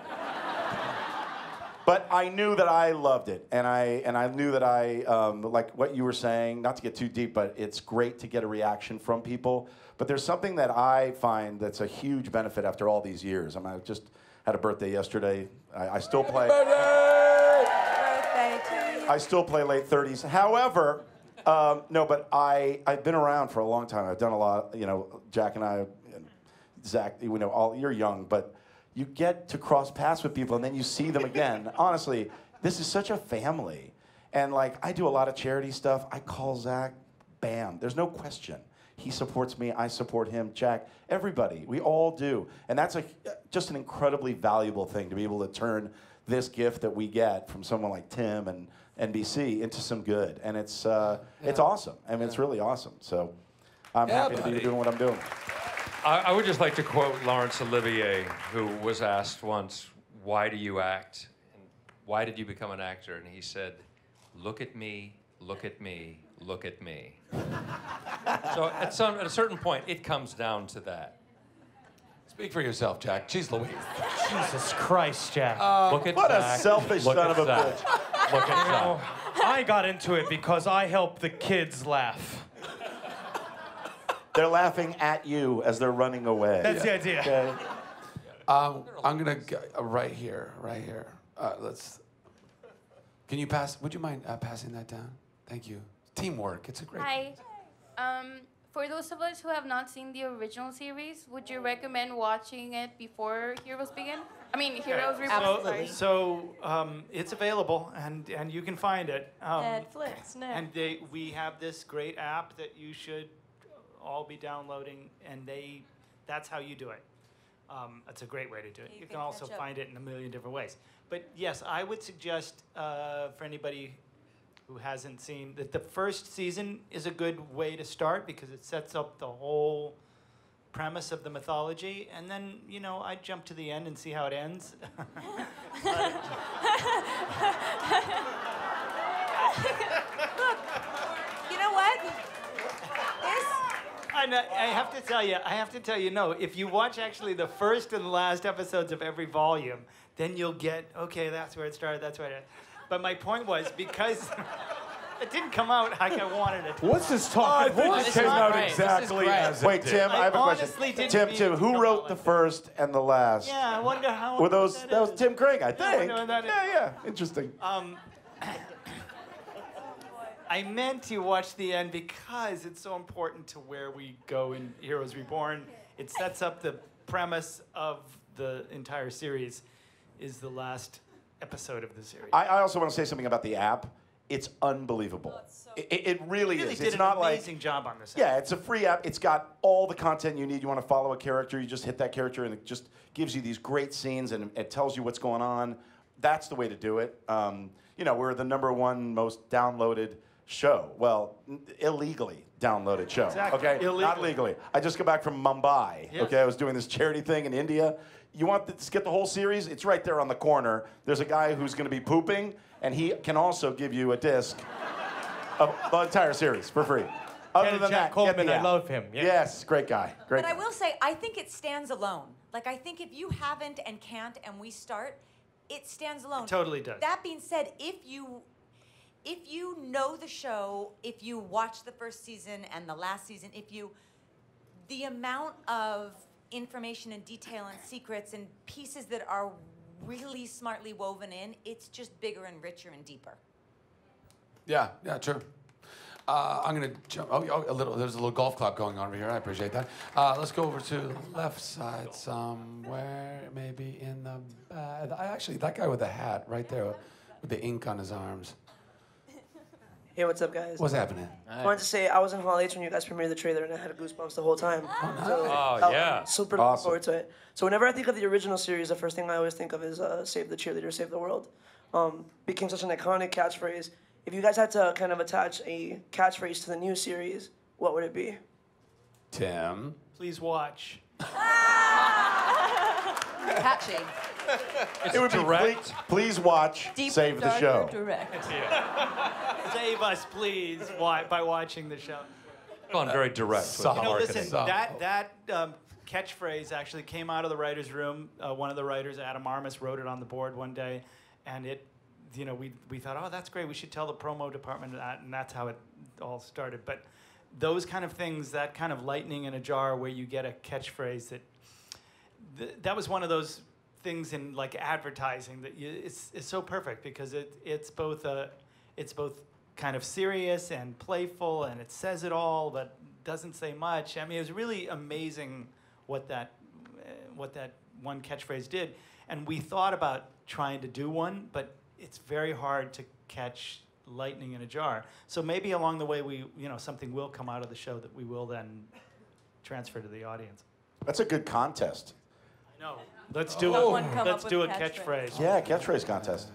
but I knew that I loved it. And I knew that like what you were saying, not to get too deep, but it's great to get a reaction from people. But there's something that I find that's a huge benefit after all these years. I just had a birthday yesterday. I still play. I still play late 30s. However, no, but I've been around for a long time. I've done a lot. Jack and I, and Zach, you're young, but you get to cross paths with people and then you see them again. Honestly, this is such a family. And like, I do a lot of charity stuff. I call Zach, bam. There's no question. He supports me, I support him, Jack, everybody. We all do. And that's just an incredibly valuable thing to be able to turn this gift that we get from someone like Tim and NBC into some good. And it's awesome. I mean, it's really awesome. So I'm happy to be doing what I'm doing. I would just like to quote Laurence Olivier, who was asked once, why do you act? And why did you become an actor? And he said, look at me, look at me, look at me. So at a certain point, it comes down to that. Speak for yourself, Jack. Jeez Louise. Jesus Christ, Jack. Look at what Zach. A selfish son of a bitch. Look at Zach. I got into it because I help the kids laugh. They're laughing at you as they're running away. That's the idea. Okay. I'm gonna go right here. Can you pass? Would you mind passing that down? Thank you. Teamwork. It's a great. Hi. For those of us who have not seen the original series, would you recommend watching it before Heroes begin? I mean, Heroes Reborn. Sorry. So it's available, and you can find it. Netflix. And we have this great app that you should all be downloading, and that's how you do it. It's a great way to do it. You can also find it in a million different ways. But yes, I would suggest for anybody who hasn't seen that the first season is a good way to start because it sets up the whole premise of the mythology, and then I jump to the end and see how it ends. You know what? I have to tell you, no, if you watch actually the first and last episodes of every volume, then you'll get, okay, that's where it started, that's where it ended. But my point was, because it didn't come out like I wanted it to. What's this talking I think it came out exactly as Wait, Tim, I have a question. Tim, who wrote the first and the last? Yeah, I wonder how. Were those? That was Tim Craig, I think. Yeah, interesting. I meant to watch the end because it's so important to where we go in Heroes Reborn. It sets up the premise of the entire series, is the last episode of the series. I also want to say something about the app. It's unbelievable. It really is. Did It's an not amazing job on this. Yeah, it's a free app. It's got all the content you need. You want to follow a character, you just hit that character, and it just gives you these great scenes, and it tells you what's going on. That's the way to do it. We're the #1 most downloaded show. Well, illegally downloaded show. Exactly. Okay, Illegally. not legally. I just got back from Mumbai. Yes. Okay, I was doing this charity thing in India. You want to get the whole series? It's right there on the corner. There's a guy who's going to be pooping, and he can also give you a disc of the entire series for free. Other than Jack that, Coleman, get the I app. love him. Yeah. Yes, great guy. Great. But I guy. will say, I think it stands alone. Like, I think if you haven't and can't and we start, it stands alone. It totally does. That being said, if you know the show, if you watch the first season and the last season, the amount of information and detail and secrets and pieces that are really smartly woven in, it's just bigger and richer and deeper. Yeah, true. I'm gonna jump. There's a little golf club going on over here. I appreciate that. Let's go over to the left side somewhere, maybe in the back. Actually, that guy with the hat right there, with the ink on his arms. Hey, what's up, guys? What's happening? I wanted to say I was in Hall H when you guys premiered the trailer, and I had goosebumps the whole time. Yeah. Super looking forward to it. So whenever I think of the original series, the first thing I always think of is "Save the cheerleader, save the world." Became such an iconic catchphrase. If you guys had to kind of attach a catchphrase to the new series, what would it be? Tim. Please watch. Catchy. It would be please watch, Deep, save the darker, show. direct. Save us, please, by watching the show. Gone very direct with the You know, marketing. listen, that catchphrase actually came out of the writer's room. One of the writers, Adam Armis, wrote it on the board one day, and it, you know, we thought, oh, that's great. We should tell the promo department that, and that's how it all started. But those kind of things, that kind of lightning in a jar, where you get a catchphrase that was one of those things in like advertising that it's so perfect because it's both kind of serious and playful, and it says it all but doesn't say much. I mean, it was really amazing what that one catchphrase did, and we thought about trying to do one, but it's very hard to catch lightning in a jar. So maybe along the way something will come out of the show that we will then transfer to the audience. That's a good contest. No. Let's do a catchphrase. Yeah, catchphrase contest.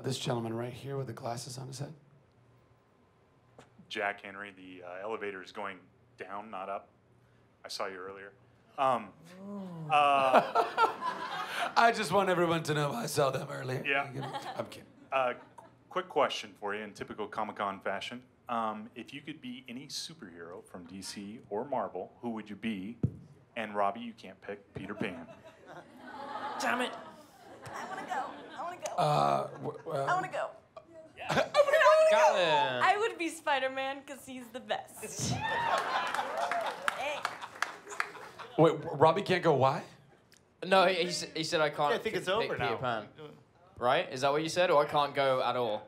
This gentleman right here with the glasses on his head. Jack Henry, the elevator is going down, not up. I saw you earlier. I just want everyone to know I saw them earlier. Yeah. I'm kidding. Quick question for you in typical Comic-Con fashion. If you could be any superhero from DC or Marvel, who would you be? And Robbie, you can't pick Peter Pan. Damn it. I want to go. I would be Spider-Man because he's the best. Wait, Robbie can't go. Why? No, he said I can't. I think it's pick over Peter now. Pan. Right? Is that what you said, or I can't go at all?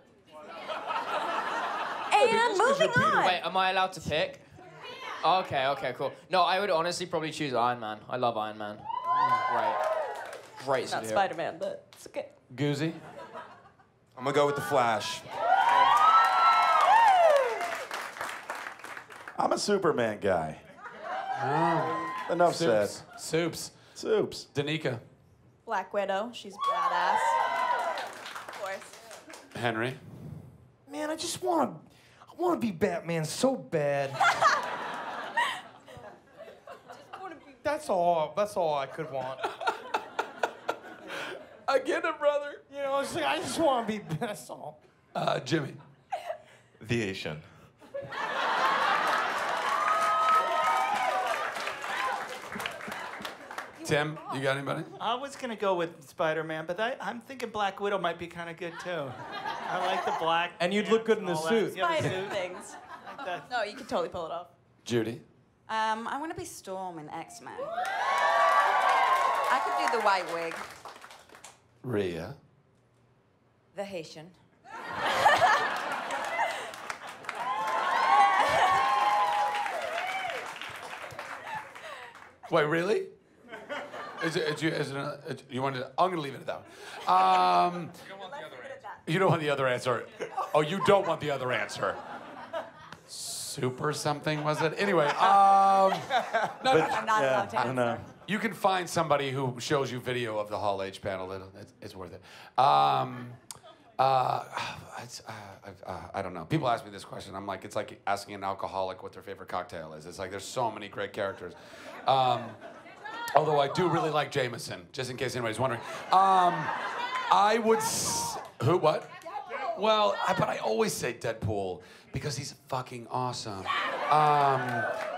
And moving on. Wait, am I allowed to pick? Okay, cool. No, I would honestly probably choose Iron Man. I love Iron Man. Great Not superhero. Spider-Man, but it's okay. Goozy? I'm gonna go with the Flash. I'm a Superman guy. Enough said. Soups. Danica. Black Widow, she's badass. Of course. Henry. Man, I want to be Batman so bad. That's all I could want. I get it, brother. You know, it's like, I just want to be. That's all. Jimmy. The Asian. Tim, you got anybody? I was gonna go with Spider-Man, but I'm thinking Black Widow might be kind of good too. I like the black. And you'd look good in the all suit. that. Yeah, the Spider suit. things. Like that. No, you could totally pull it off. Judy. I want to be Storm in X-Men. I could do the white wig. Rhea. The Haitian. Wait, really? You wanted? I'm gonna leave it at that one. You don't want the other answer. Oh, you don't want the other answer. Super something was it? Anyway, no, I'm not allowed to answer. No. You can find somebody who shows you video of the Hall H panel. It's worth it. I don't know. People ask me this question. I'm like, it's like asking an alcoholic what their favorite cocktail is. It's like there's so many great characters. Although I do really like Jameson, just in case anybody's wondering. I would. Who? What? Well, but I always say Deadpool because he's fucking awesome.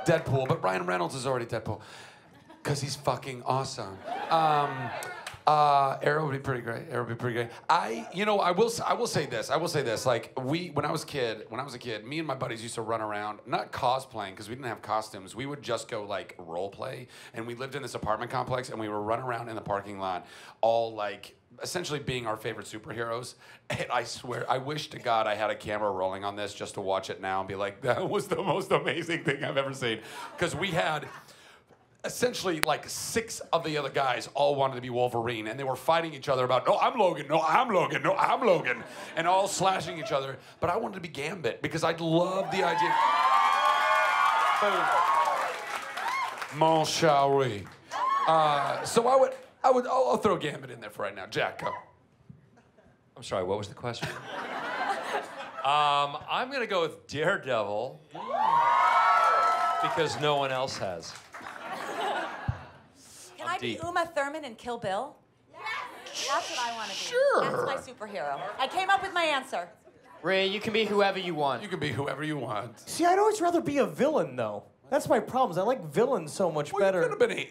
Deadpool, but Ryan Reynolds is already Deadpool because he's fucking awesome. Arrow would be pretty great. Arrow would be pretty great. I will say this. Like when I was a kid, me and my buddies used to run around, not cosplaying because we didn't have costumes. We would just go like role play, and we lived in this apartment complex, and we would run around in the parking lot, all like essentially being our favorite superheroes. And I swear, I wish to God I had a camera rolling on this just to watch it now and be like, that was the most amazing thing I've ever seen, because we had. Essentially, like 6 of the other guys all wanted to be Wolverine, and they were fighting each other about, no, I'm Logan, no, I'm Logan, no, I'm Logan, and all slashing each other. But I wanted to be Gambit because I love the idea. Mon chéri. So I'll throw Gambit in there for right now. Jack, go. I'm sorry, what was the question? I'm gonna go with Daredevil because no one else has. Can I be deep. Uma Thurman in Kill Bill? Yes. That's what I want to be. Sure. That's my superhero. I came up with my answer. Ray, you can be whoever you want. You can be whoever you want. See, I'd always rather be a villain, though. That's my problem. I like villains so much better.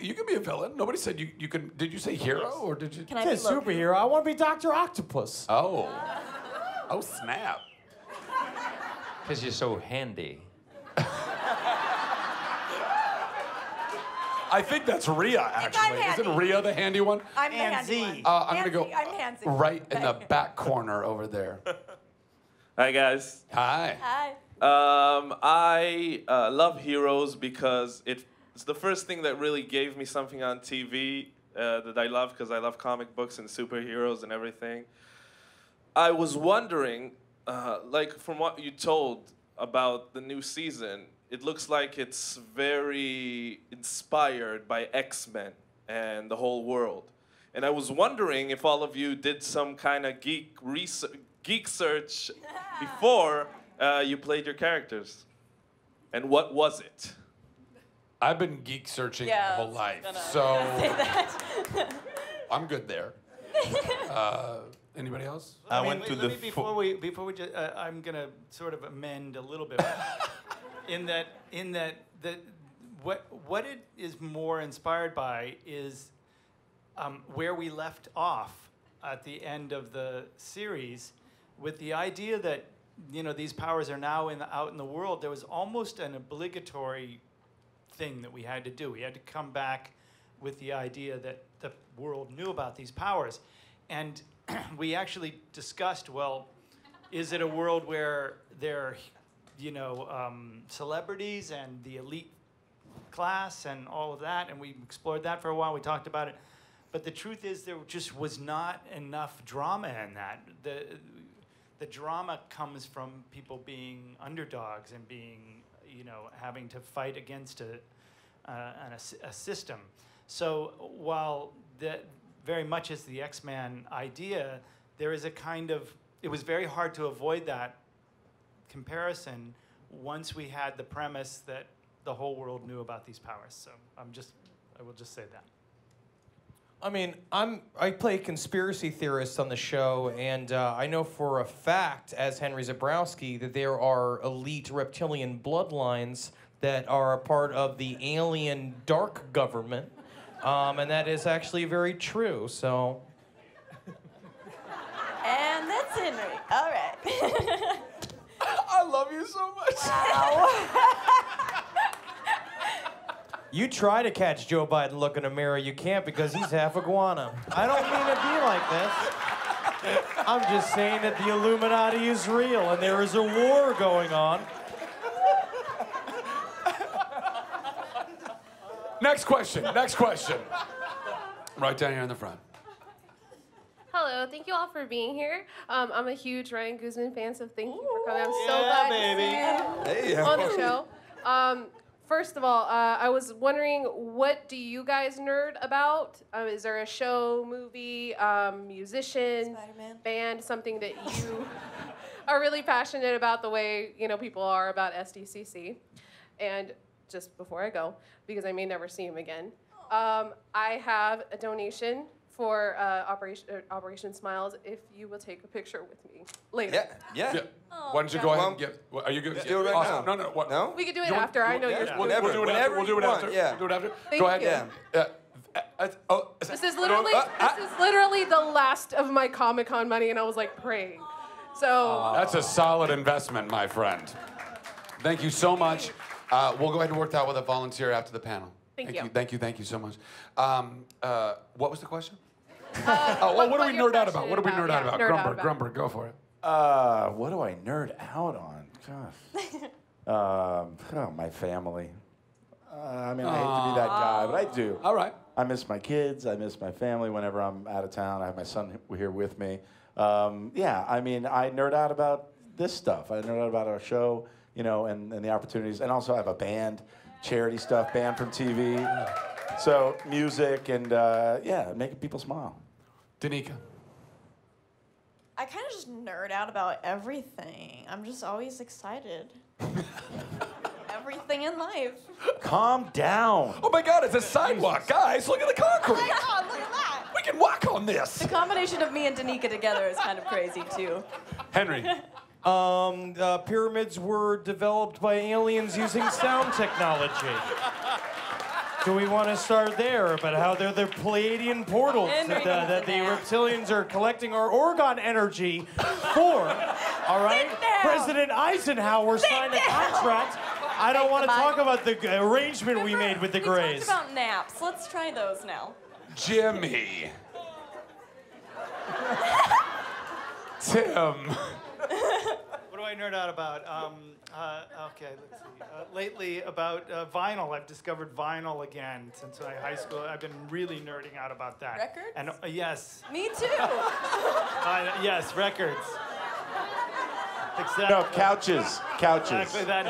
You could be a villain. Nobody said you could. Did you say hero or did you? Can I be superhero? I want to be Dr. Octopus. Oh. Oh snap. Because you're so handy. I think that's Rhea, actually. Isn't Rhea the handy one? I'm the handy one. I'm going to go I'm handsy. right in the back corner over there. Hi, guys. Hi. Hi. I love Heroes because it's the first thing that really gave me something on TV that I love, because I love comic books and superheroes and everything. I was wondering, like from what you told about the new season, it looks like it's very inspired by X-Men and the whole world. And I was wondering if all of you did some kind of geek search before you played your characters. And what was it? I've been geek searching my whole life, so I'm good there. Anybody else? Before we just, I'm gonna sort of amend a little bit. in that what it is more inspired by is where we left off at the end of the series, with the idea that these powers are now out in the world. There was almost an obligatory thing that we had to do. We had to come back with the idea that the world knew about these powers, and we actually discussed, well, is it a world where there celebrities and the elite class and all of that, and we explored that for a while. We talked about it, but the truth is there just was not enough drama in that. The drama comes from people being underdogs and being, having to fight against a system. So while that very much is the X-Men idea, there is a kind of, it was very hard to avoid that comparison once we had the premise that the whole world knew about these powers. So I will just say that. I mean, I play conspiracy theorists on the show, and I know for a fact, as Henry Zabrowski, that there are elite reptilian bloodlines that are a part of the alien dark government, and that is actually very true. So. And that's Henry. All right. I love you so much. Wow. You try to catch Joe Biden look in a mirror, you can't because he's half iguana. I don't mean to be like this. I'm just saying that the Illuminati is real and there is a war going on. Next question. Right down here in the front. Hello, thank you all for being here. I'm a huge Ryan Guzman fan, so thank you for coming. I'm so glad to see you on the show. First of all, I was wondering, what do you guys nerd about? Is there a show, movie, musician, band, something that you are really passionate about the way people are about SDCC? And just before I go, because I may never see him again, I have a donation for Operation Smiles if you will take a picture with me later. Yeah. Why don't you go ahead and get? Are you good? Let's do it right now. No. What? No? We could do it after. I know you're. We'll do it after. Whenever We'll do it you after. want, yeah. We'll do it after. Thank Go ahead. you. This is literally the last of my Comic-Con money, and I was like praying. So That's a solid investment, my friend. Thank you so much. We'll go ahead and work that with a volunteer after the panel. Thank you. Thank you so much. What was the question? What do we nerd out about? What do we nerd out about? Grumber, go for it. What do I nerd out on? Gosh. My family. I mean, I hate to be that guy, but I do. All right. I miss my kids. I miss my family whenever I'm out of town. I have my son here with me. Yeah, I mean, I nerd out about this stuff. I nerd out about our show, you know, and the opportunities. And also I have a band, charity stuff, band from TV. So music and, yeah, making people smile. Danica. I kind of just nerd out about everything. I'm just always excited. Everything in life. Calm down. Oh my God, it's a sidewalk. Guys, look at the concrete. Oh my God, look at that. We can walk on this. The combination of me and Danica together is kind of crazy, too. Henry. Pyramids were developed by aliens using sound technology. Do we want to start there about how they're the Pleiadian portals that the reptilians are collecting our orgone energy for? All right? President Eisenhower signed a contract. I don't want to talk about the arrangement we made with the Greys. We talked about naps. Let's try those now. Jimmy. Tim. What do I nerd out about? Okay, let's see. Lately, about vinyl. I've discovered vinyl again since my high school. I've been really nerding out about that. Records? And yes. Me too. Yes, records. Exactly. No, couches. Couches. Exactly that.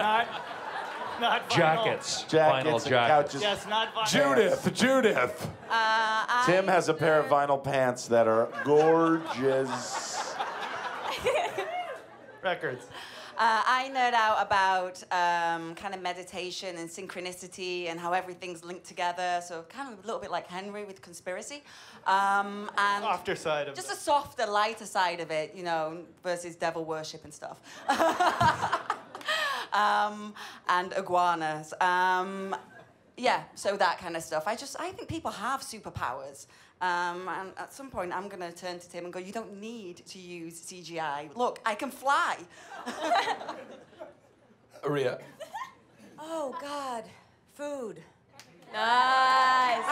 Not vinyl. Jackets. Jackets and couches. Yes, not vinyl. Judith. Tim has a pair of vinyl pants that are gorgeous. Records. I nerd out about kind of meditation and synchronicity and how everything's linked together. So kind of a little bit like Henry with conspiracy. And Softer side of just a softer, lighter side of it, you know, versus devil worship and stuff. And iguanas. Yeah, so that kind of stuff. I think people have superpowers. And at some point, I'm going to turn to Tim and go, you don't need to use CGI. Look, I can fly. Rhea. Oh, God. Food. Nice.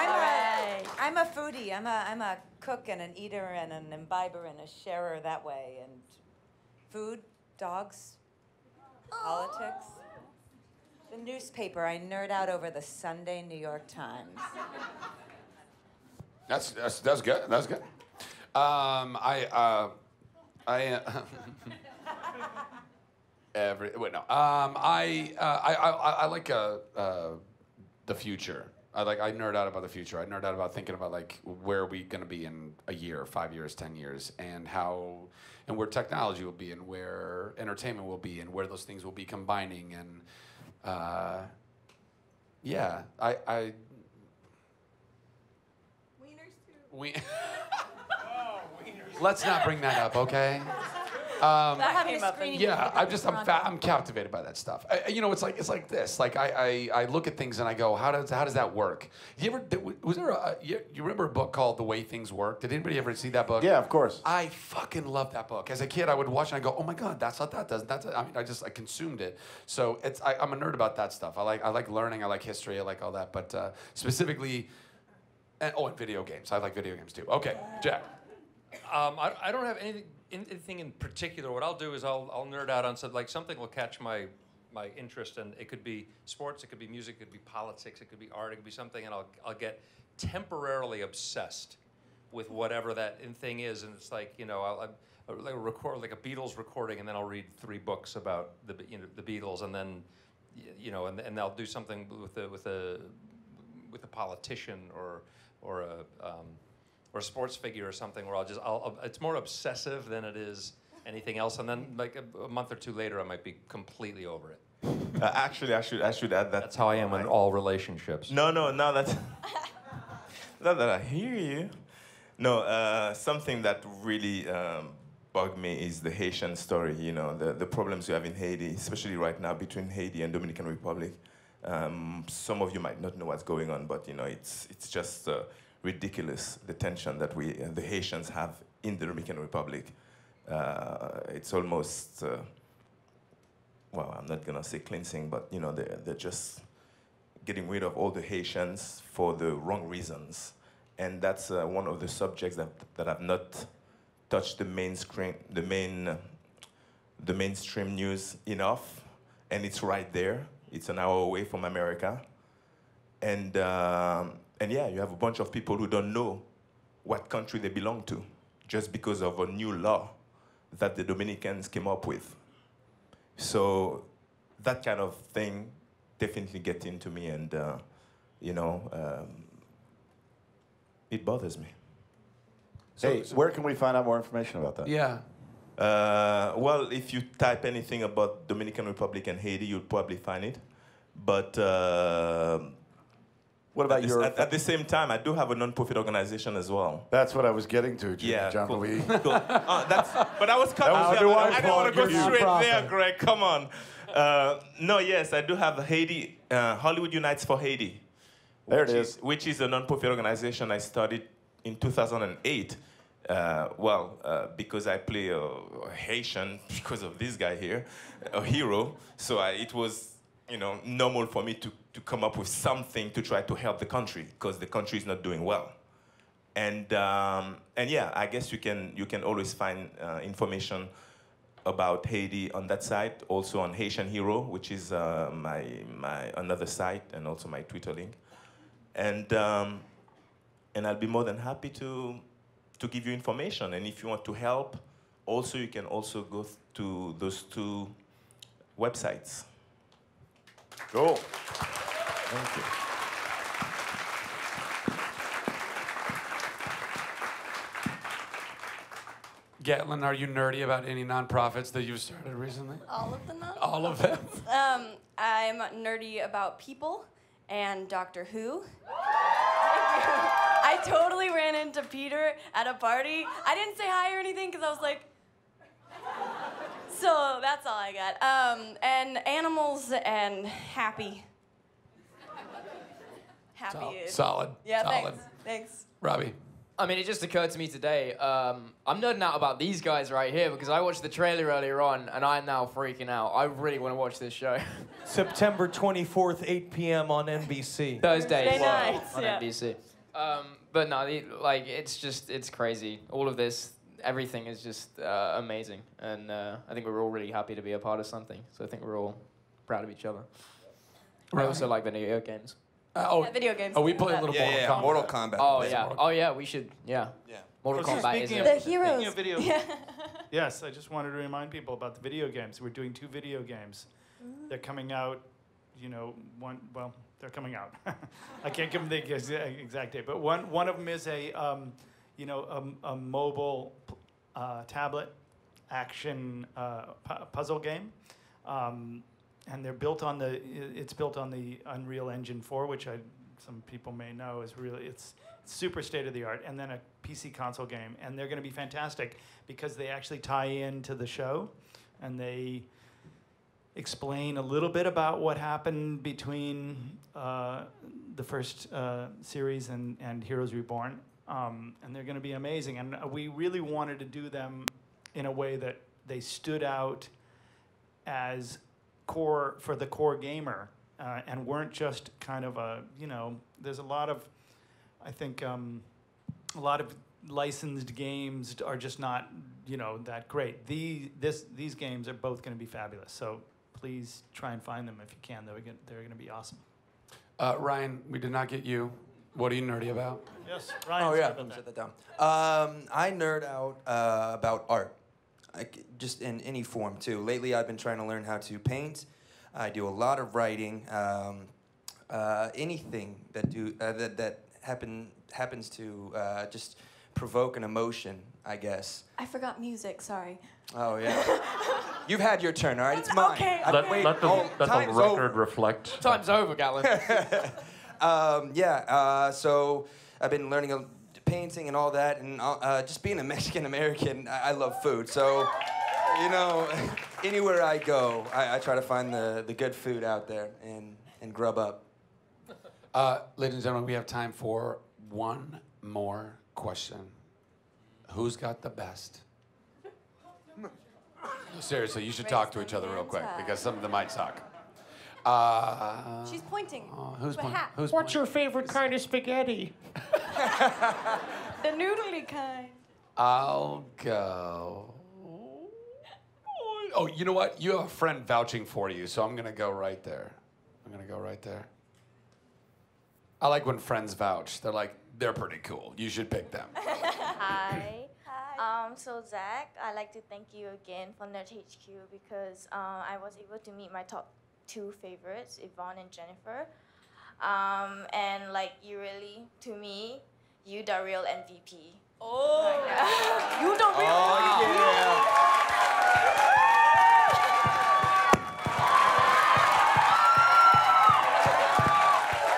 I'm a foodie. I'm a cook and an eater and an imbiber and a sharer that way. And food, dogs, politics. The newspaper, I nerd out over the Sunday New York Times. That's good. That's good. I like the future. I nerd out about the future. I nerd out about thinking about like where are we gonna be in a year, 5 years, 10 years, and where technology will be, and where entertainment will be, and where those things will be combining, and yeah, We. Let's not bring that up, okay? That came up. Yeah, I'm captivated by that stuff. You know, it's like this. Like I look at things and I go, how does that work? You remember a book called The Way Things Work? Did anybody ever see that book? Yeah, of course. I fucking love that book. As a kid, I would watch it and I go, oh my God, that's what that does. I mean, I consumed it. So I'm a nerd about that stuff. I like learning. I like history. I like all that. But specifically. And video games. I like video games too. Okay, Jack. I don't have anything in particular. What I'll do is I'll nerd out on something will catch my interest, and it could be sports, it could be music, it could be politics, it could be art, it could be something, and I'll get temporarily obsessed with whatever that thing is, and it's like, you know, I'll record like a Beatles recording, and then I'll read 3 books about the Beatles, and then, you know, and I'll do something with a politician or a sports figure or something where it's more obsessive than it is anything else, and then like a month or 2 later I might be completely over it. Actually, I should add that. That's how I am in all relationships. No, now that now that I hear you, no, something that really bugged me is the Haitian story. You know, the problems you have in Haiti, especially right now between Haiti and Dominican Republic. Some of you might not know what's going on, but you know, it's just ridiculous, the tension that the Haitians have in the Dominican Republic. It's almost, well, I'm not gonna say cleansing, but you know, they're just getting rid of all the Haitians for the wrong reasons. And that's one of the subjects that have not touched the mainstream news enough, and it's right there. It's an hour away from America. And yeah, you have a bunch of people who don't know what country they belong to just because of a new law that the Dominicans came up with. So that kind of thing definitely gets into me, and you know, it bothers me. Hey, where can we find out more information about that? Yeah. Well, if you type anything about Dominican Republic and Haiti, you'll probably find it. But what about at the same time, I do have a non-profit organization as well. That's what I was getting to, John cool. Louis. Cool. But I was cutting. I don't want to go straight there, Greg. Come on. No, yes, I do have Haiti. Hollywood Unites for Haiti. There it is. Which is a non-profit organization I started in 2008. Because I play a Haitian, because of this guy here, a hero. So it was, you know, normal for me to come up with something to try to help the country, because the country is not doing well. And yeah, I guess you can always find information about Haiti on that site, also on Haitian Hero, which is my another site, and also my Twitter link. And I'll be more than happy to give you information. And if you want to help, also you can also go to those two websites. Cool. Thank you. Gatlin, are you nerdy about any nonprofits that you've started recently? All of the nonprofits? All of them? I'm nerdy about people and Doctor Who. I totally ran into Peter at a party. I didn't say hi or anything because I was like, so that's all I got. And animals and happy. Happy is. Solid. Yeah, solid. Thanks. Robbie. I mean, it just occurred to me today. I'm nerding out about these guys right here because I watched the trailer earlier on and I'm now freaking out. I really want to watch this show. September 24th, 8 p.m. on NBC. Thursday nights, on yeah. NBC. But no, it's crazy. All of this, everything is just amazing. And I think we're all really happy to be a part of something. So I think we're all proud of each other. I also like video games. Yeah, video games. Oh, we play a little Mortal Kombat. Oh, yeah. Oh, yeah, we should, yeah. Mortal Kombat is Speaking it. of, speaking of video, yes, I just wanted to remind people about the video games. We're doing 2 video games. They're coming out, you know, they're coming out. I can't give them the exact date, but one of them is a mobile tablet action puzzle game. And they're built on it's built on the Unreal Engine 4, which some people may know is really, it's super state of the art, and then a PC console game. And they're going to be fantastic because they actually tie into the show, and they explain a little bit about what happened between the first series and Heroes Reborn. And they're going to be amazing. And we really wanted to do them in a way that they stood out as core for the core gamer, and weren't just kind of there's a lot of, I think, a lot of licensed games are just not, that great. These games are both going to be fabulous. So please try and find them if you can. They're going to be awesome. Ryan, we did not get you. What are you nerdy about? Yes, Ryan. Oh yeah, let me set that down. I nerd out about art. Just in any form too. Lately, I've been trying to learn how to paint. I do a lot of writing. Anything that happens to just provoke an emotion, I guess. I forgot music, sorry. Oh yeah. You've had your turn, all right? It's mine. Okay. Let the record reflect. Time's over, Gatlin. So I've been learning painting and all that, and just being a Mexican American, I love food. So, anywhere I go, I try to find the good food out there and grub up. Ladies and gentlemen, we have time for one more question. Who's got the best? No, seriously, you should talk to each other real quick because some of them might suck. She's pointing. Who's to a pointing? hat. What's your favorite kind of spaghetti? The noodly kind. I'll go. Oh, you know what? You have a friend vouching for you, so I'm gonna go right there. I like when friends vouch. They're pretty cool. You should pick them. Hi. So Zach, I'd like to thank you again for Nerd HQ because I was able to meet my top 2 favorites, Yvonne and Jennifer. And like you really, to me, you the real MVP. Oh, you the real MVP.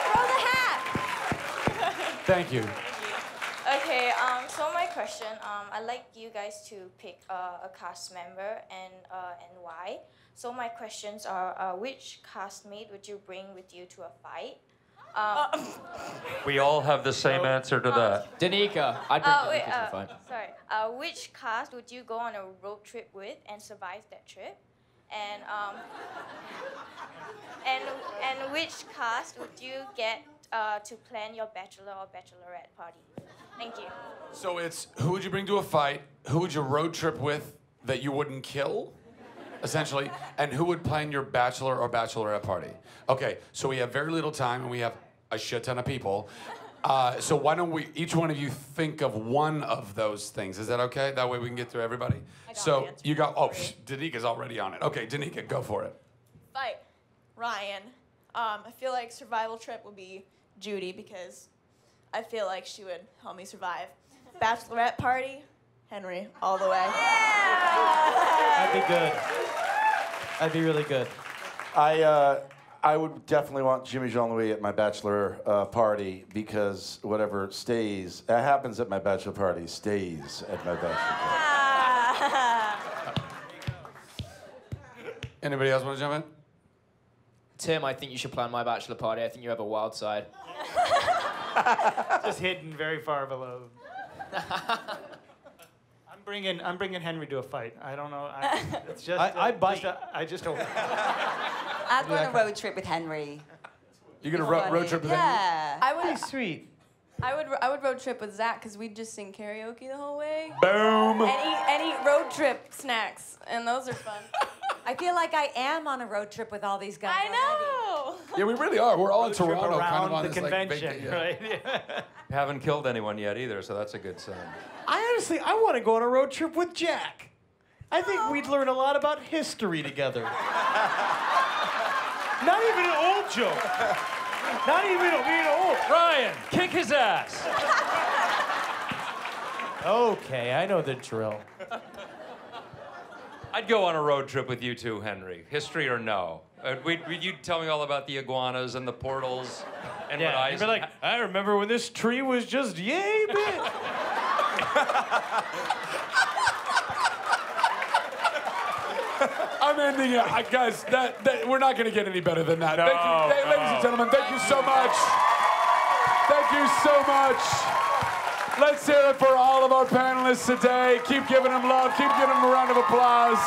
Throw the hat. Thank you. Okay, so my question, I'd like you guys to pick a cast member and why. So my questions are, which castmate would you bring with you to a fight? We all have the same answer to that. Danica. I'd bring Danica to the fight. Sorry. Which cast would you go on a road trip with and survive that trip? And and which cast would you get to plan your bachelor or bachelorette party? Thank you. So it's who would you bring to a fight? Who would you road trip with that you wouldn't kill? Essentially, and who would plan your bachelor or bachelorette party? Okay, so we have very little time and we have a shit ton of people. So why don't we, each one of you think of one of those things? Is that okay? That way we can get through everybody. So you got, Danica's already on it. Okay, Danica, go for it. Fight. Ryan. I feel like survival trip would be Judy because I feel like she would help me survive. Bachelorette party, Henry, all the way. That'd be good. That'd be really good. I would definitely want Jimmy Jean-Louis at my bachelor party because whatever happens at my bachelor party stays at my bachelor party. Anybody else want to jump in? Tim, I think you should plan my bachelor party. I think you have a wild side. Just hidden very far below. I'm bringing Henry to a fight. I don't know. It's just. I bite. I just. I'd go on a road trip with Henry. You're gonna road trip with Henry? Yeah. I would. Sweet. I would road trip with Zach because we'd just sing karaoke the whole way. Boom. And eat road trip snacks, and those are fun. I feel like I am on a road trip with all these guys. I know. Yeah, we really are. We're all in Road trip Toronto, kind of around on the this convention, like vacation. right? You haven't killed anyone yet either, so that's a good sign. I want to go on a road trip with Jack. I think we'd learn a lot about history together. Not even an old joke. Not even being old. Ryan, kick his ass. Okay, I know the drill. I'd go on a road trip with you too, Henry. History or no? You'd tell me all about the iguanas and the portals and what You'd be like, I remember when this tree was just yay big. I'm ending it. Guys, we're not going to get any better than that. No, Ladies and gentlemen, thank you so much. Thank you so much. Let's hear it for all of our panelists today. Keep giving them love. Keep giving them a round of applause.